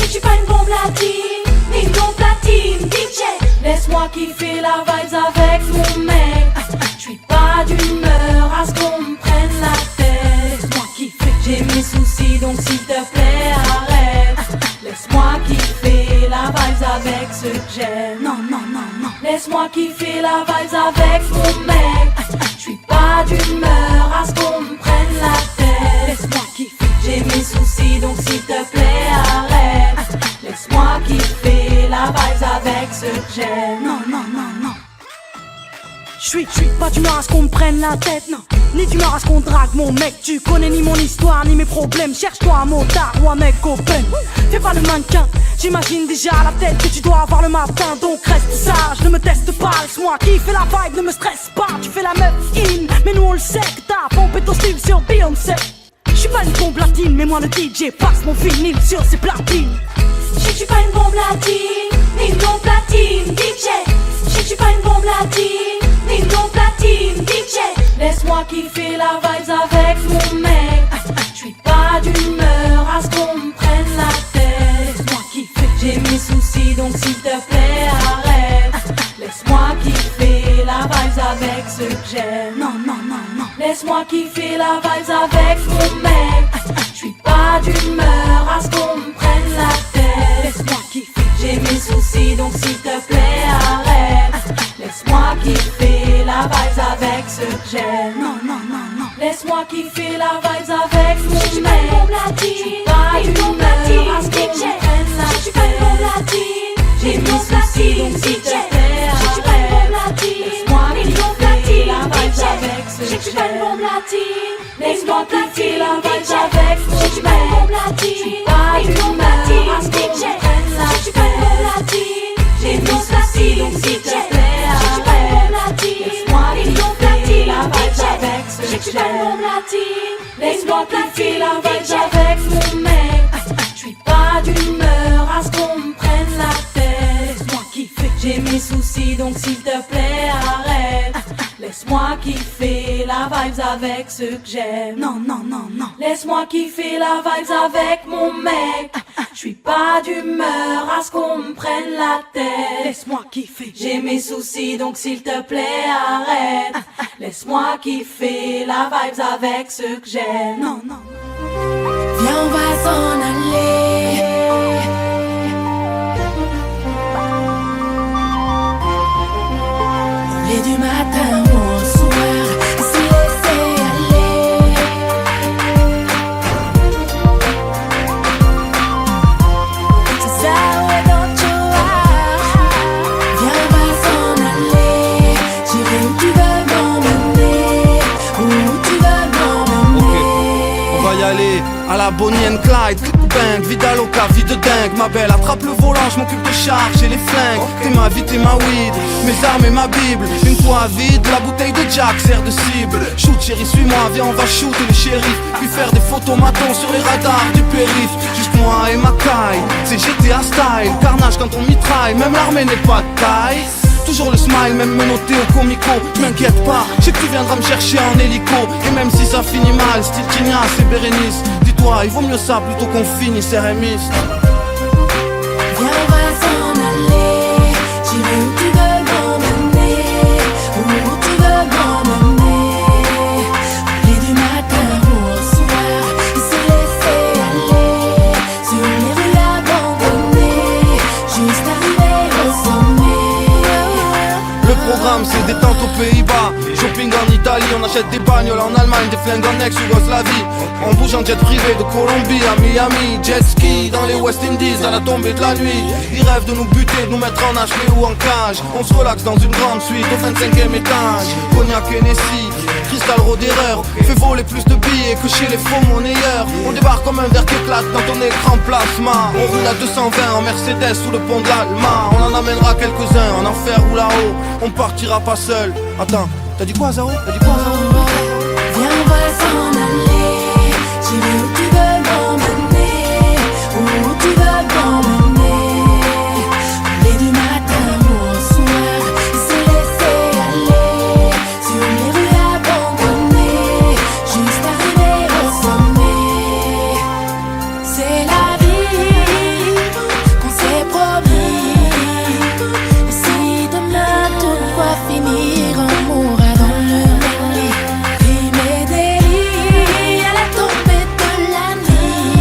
Je suis pas une bombe latine, ni une bombe platine, DJ. Laisse-moi kiffer la vibes avec mon mec. Je suis pas d'humeur à ce qu'on me prenne la tête. Laisse-moi kiffer, j'ai mes soucis donc s'il te plaît arrête. Laisse-moi kiffer la vibes avec ceux que j'aime. non, non, non, non. Laisse-moi kiffer la vibes avec mon mec. Je suis pas d'humeur à ce qu'on me prenne la tête. Laisse-moi kiffer, j'ai mes soucis donc s'il te plaît arrête. Laisse-moi kiffer la vibes avec ceux que j'aime. non, non, non, non. Je suis pas d'humeur à ce qu'on me prenne la tête, non. Ni d'humeur à ce qu'on drague mon mec. Tu connais ni mon histoire ni mes problèmes. Cherche-toi un motard ou un mec open. Fais pas le mannequin, j'imagine déjà la tête que tu dois avoir le matin. Donc reste sage, ne me teste pas. Laisse-moi kiffer la vibe, ne me stresse pas. Tu fais la meuf in, mais nous on le sait que t'as pompé ton style sur Beyoncé. Je suis pas une bombe latine, mais moi le DJ passe mon vinyle sur ses platines. Je suis pas une bombe latine, ni une bombe platine, DJ. Je suis pas une bombe latine, ni une bombe platine, DJ. Laisse-moi kiffer la vibes avec mon mec. Je suis pas d'humeur à ce qu'on me prenne la tête. Laisse-moi kiffer, j'ai mes soucis donc s'il te plaît arrête. Laisse-moi kiffer la vibes avec ceux que j'aime. non, non, non, non. Laisse-moi kiffer la vibes avec mon mec. Je suis pas d'humeur à ce qu'on me prenne la tête. Laisse-moi kiffer, j'ai mes soucis donc s'il te plaît arrête. Laisse-moi kiffer la vibes avec ceux que j'aime. non, non, non, non. Laisse-moi kiffer la vibes avec mon Je suis mec. pas une bombe latine, Je suis pas ni une bombe d'humeur latine, à ce qu'on DJ. me prenne la Je suis pas une bombe tête. latine, J'ai ni une mes bombe soucis donc latine, s'il te DJ. plaît Je suis pas une bombe arrête. latine, Laisse-moi ni une bombe kiffer latine, la vibes DJ. avec ceux Je que suis pas une bombe j'aime. latine, ni une Laisse-moi bombe kiffer latine, la vibes DJ. avec Je mon suis pas une bombe mec. latine, Je suis pas ni une bombe d'humeur latine, à ce qu'on DJ. me prenne la Je suis pas une bombe tête. latine, J'ai ni une mes bombe soucis latine, donc s'il te DJ. plaît Je suis pas une bombe arrête. latine, Laisse-moi ni une bombe kiffer latine, la vibes DJ. avec ceux Je que suis pas une bombe j'aime. latine, Laisse-moi kiffer la vibes DJ. avec mon mec. Je suis pas d'humeur à ce qu'on me prenne la tête. Laisse-moi kiffer, j'ai mes soucis donc s'il te plaît arrête. Laisse-moi kiffer la vibes avec ceux que j'aime. non, non, non, non. Laisse-moi kiffer la vibes avec mon mec. Je suis pas d'humeur à ce qu'on me prenne la tête. Laisse-moi kiffer, J'ai mes soucis donc s'il te plaît arrête. Laisse-moi kiffer la vibes avec ceux que j'aime. non, non. Viens on va s'en aller. Rouler du matin au soir, s'y laisser aller. C'est ça ouais dans toi. Viens on va s'en aller. J'irai où tu veux m'emmener, où tu veux m'emmener. On va y aller à la Bonnie and Clyde, bang, vida loca, vie de dingue. Ma belle, attrape le volant, je m'occupe de charger les flingues. T'es ma vie, t'es ma weed, mes armes et ma bible. Une fois vide, la bouteille de Jack sert de cible. Shoot chérie, suis-moi, viens on va shooter le shérif. Puis faire des photos matons sur les radars du périph'. Juste moi et ma caille, c'est GTA style. Carnage quand on mitraille, même l'armée n'est pas de taille. Toujours le smile, même menotté au comico. Je m'inquiète pas, je sais que tu viendras me chercher en hélico. Et même si ça finit mal, style Tignas et Bérénice, dis-toi, il vaut mieux ça plutôt qu'on finisse RMiste. Viens on va s'en aller. J'irai où tu veux m'emmener, où tu veux m'emmener. Rouler du matin au soir, se laisser aller sur les rues abandonnées, juste arriver au sommet. Le programme c'est détente aux Pays-Bas, shopping en Italie, on achète des bagnoles en Allemagne, des flingues en ex-Yougoslavie. On bouge en jet privé de Colombie à Miami, jet ski dans les West Indies à la tombée de la nuit. Ils rêvent de nous buter, de nous mettre en HP ou en cage. On se relaxe dans une grande suite au 25e étage. Cognac Hennessy, cristal d'erreur, fait voler plus de billets que chez les faux monnayeurs. On débarque comme un verre qui éclate dans ton écran plasma. On roule à 220 en Mercedes sous le pont de l'Alma. On en amènera quelques-uns en enfer ou là-haut. On partira pas seul. Attends, t'as dit quoi Zao? T'as dit quoi Zao? Viens, on va s'en aller. J'irai où tu veux m'emmener, où tu veux m'emmener. Les du matin au soir, se laisser aller sur les rues abandonnées, juste arriver au sommet. C'est la vie qu'on s'est promis. Et si demain tout doit finir, on mourra dans le même lit. Crime et délit à la tombée de la nuit.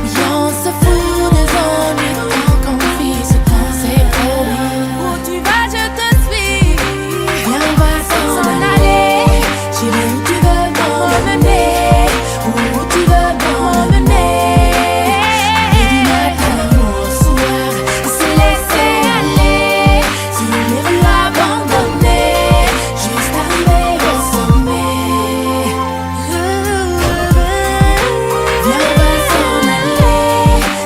Oui, on se fout des ennuis tant qu'on vit ce qu'on s'est promis. Où tu vas, je te suis. Viens, on va s'en aller. J'irai où tu veux m'emmener, où tu veux m'emmener. Et du matin au soir, se laisser aller sur les rues abandonnées, juste arriver au sommet. Viens, on va s'en aller.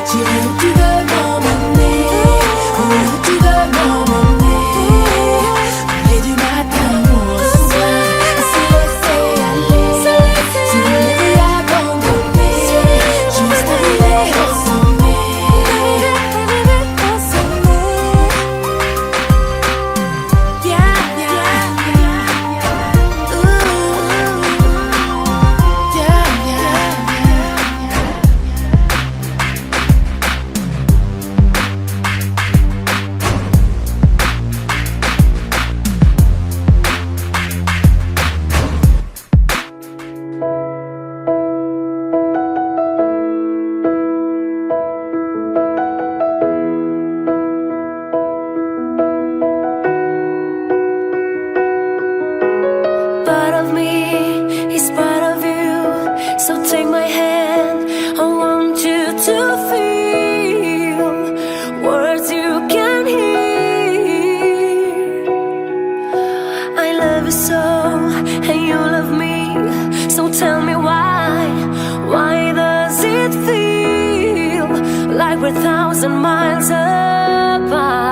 J'irai où tu veux m'emmener, où tu veux m'emmener. Et du matin au soir, se laisser aller sur les rues abandonnées, juste arriver au sommet. Viens, part of me is part of you, so take my hand, I want you to feel words you can hear. I love you so, and you love me, so tell me why does it feel like we're 1,000 miles apart?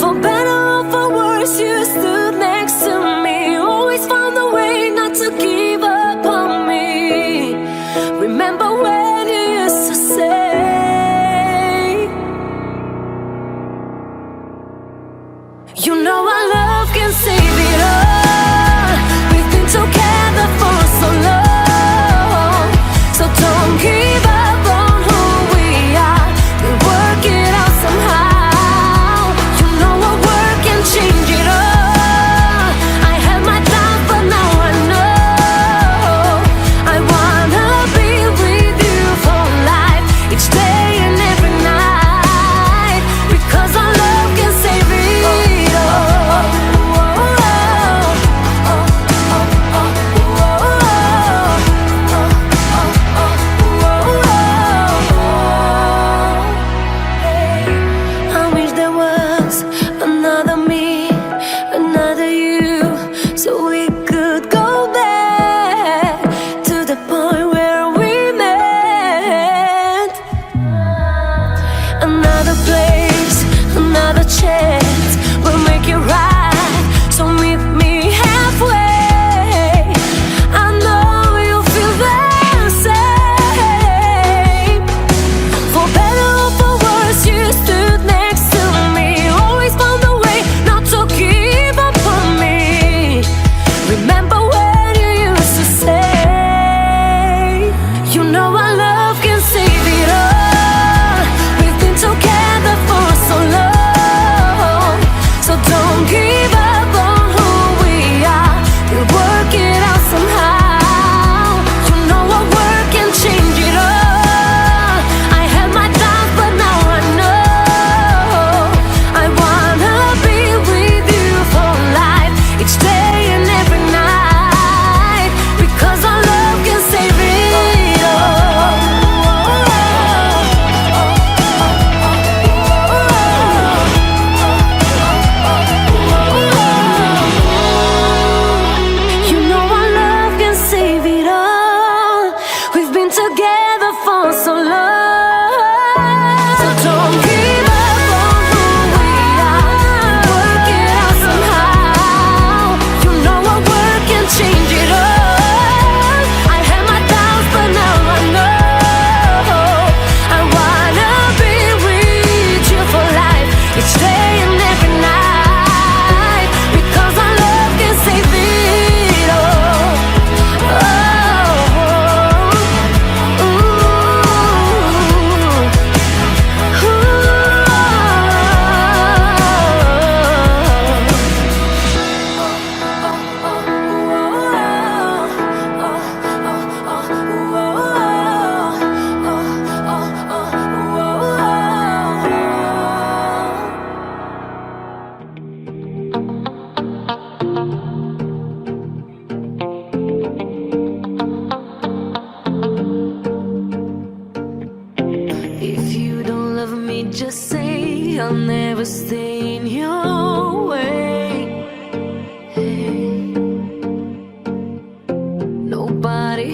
For better or for worse, you stood next to me. Always found a way not to give up on me. Remember when you used to say, you know our love can save it all. We've been together for so long, so don't give up on who we are.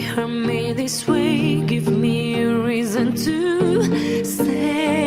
hurt me this way? Give me a reason to stay.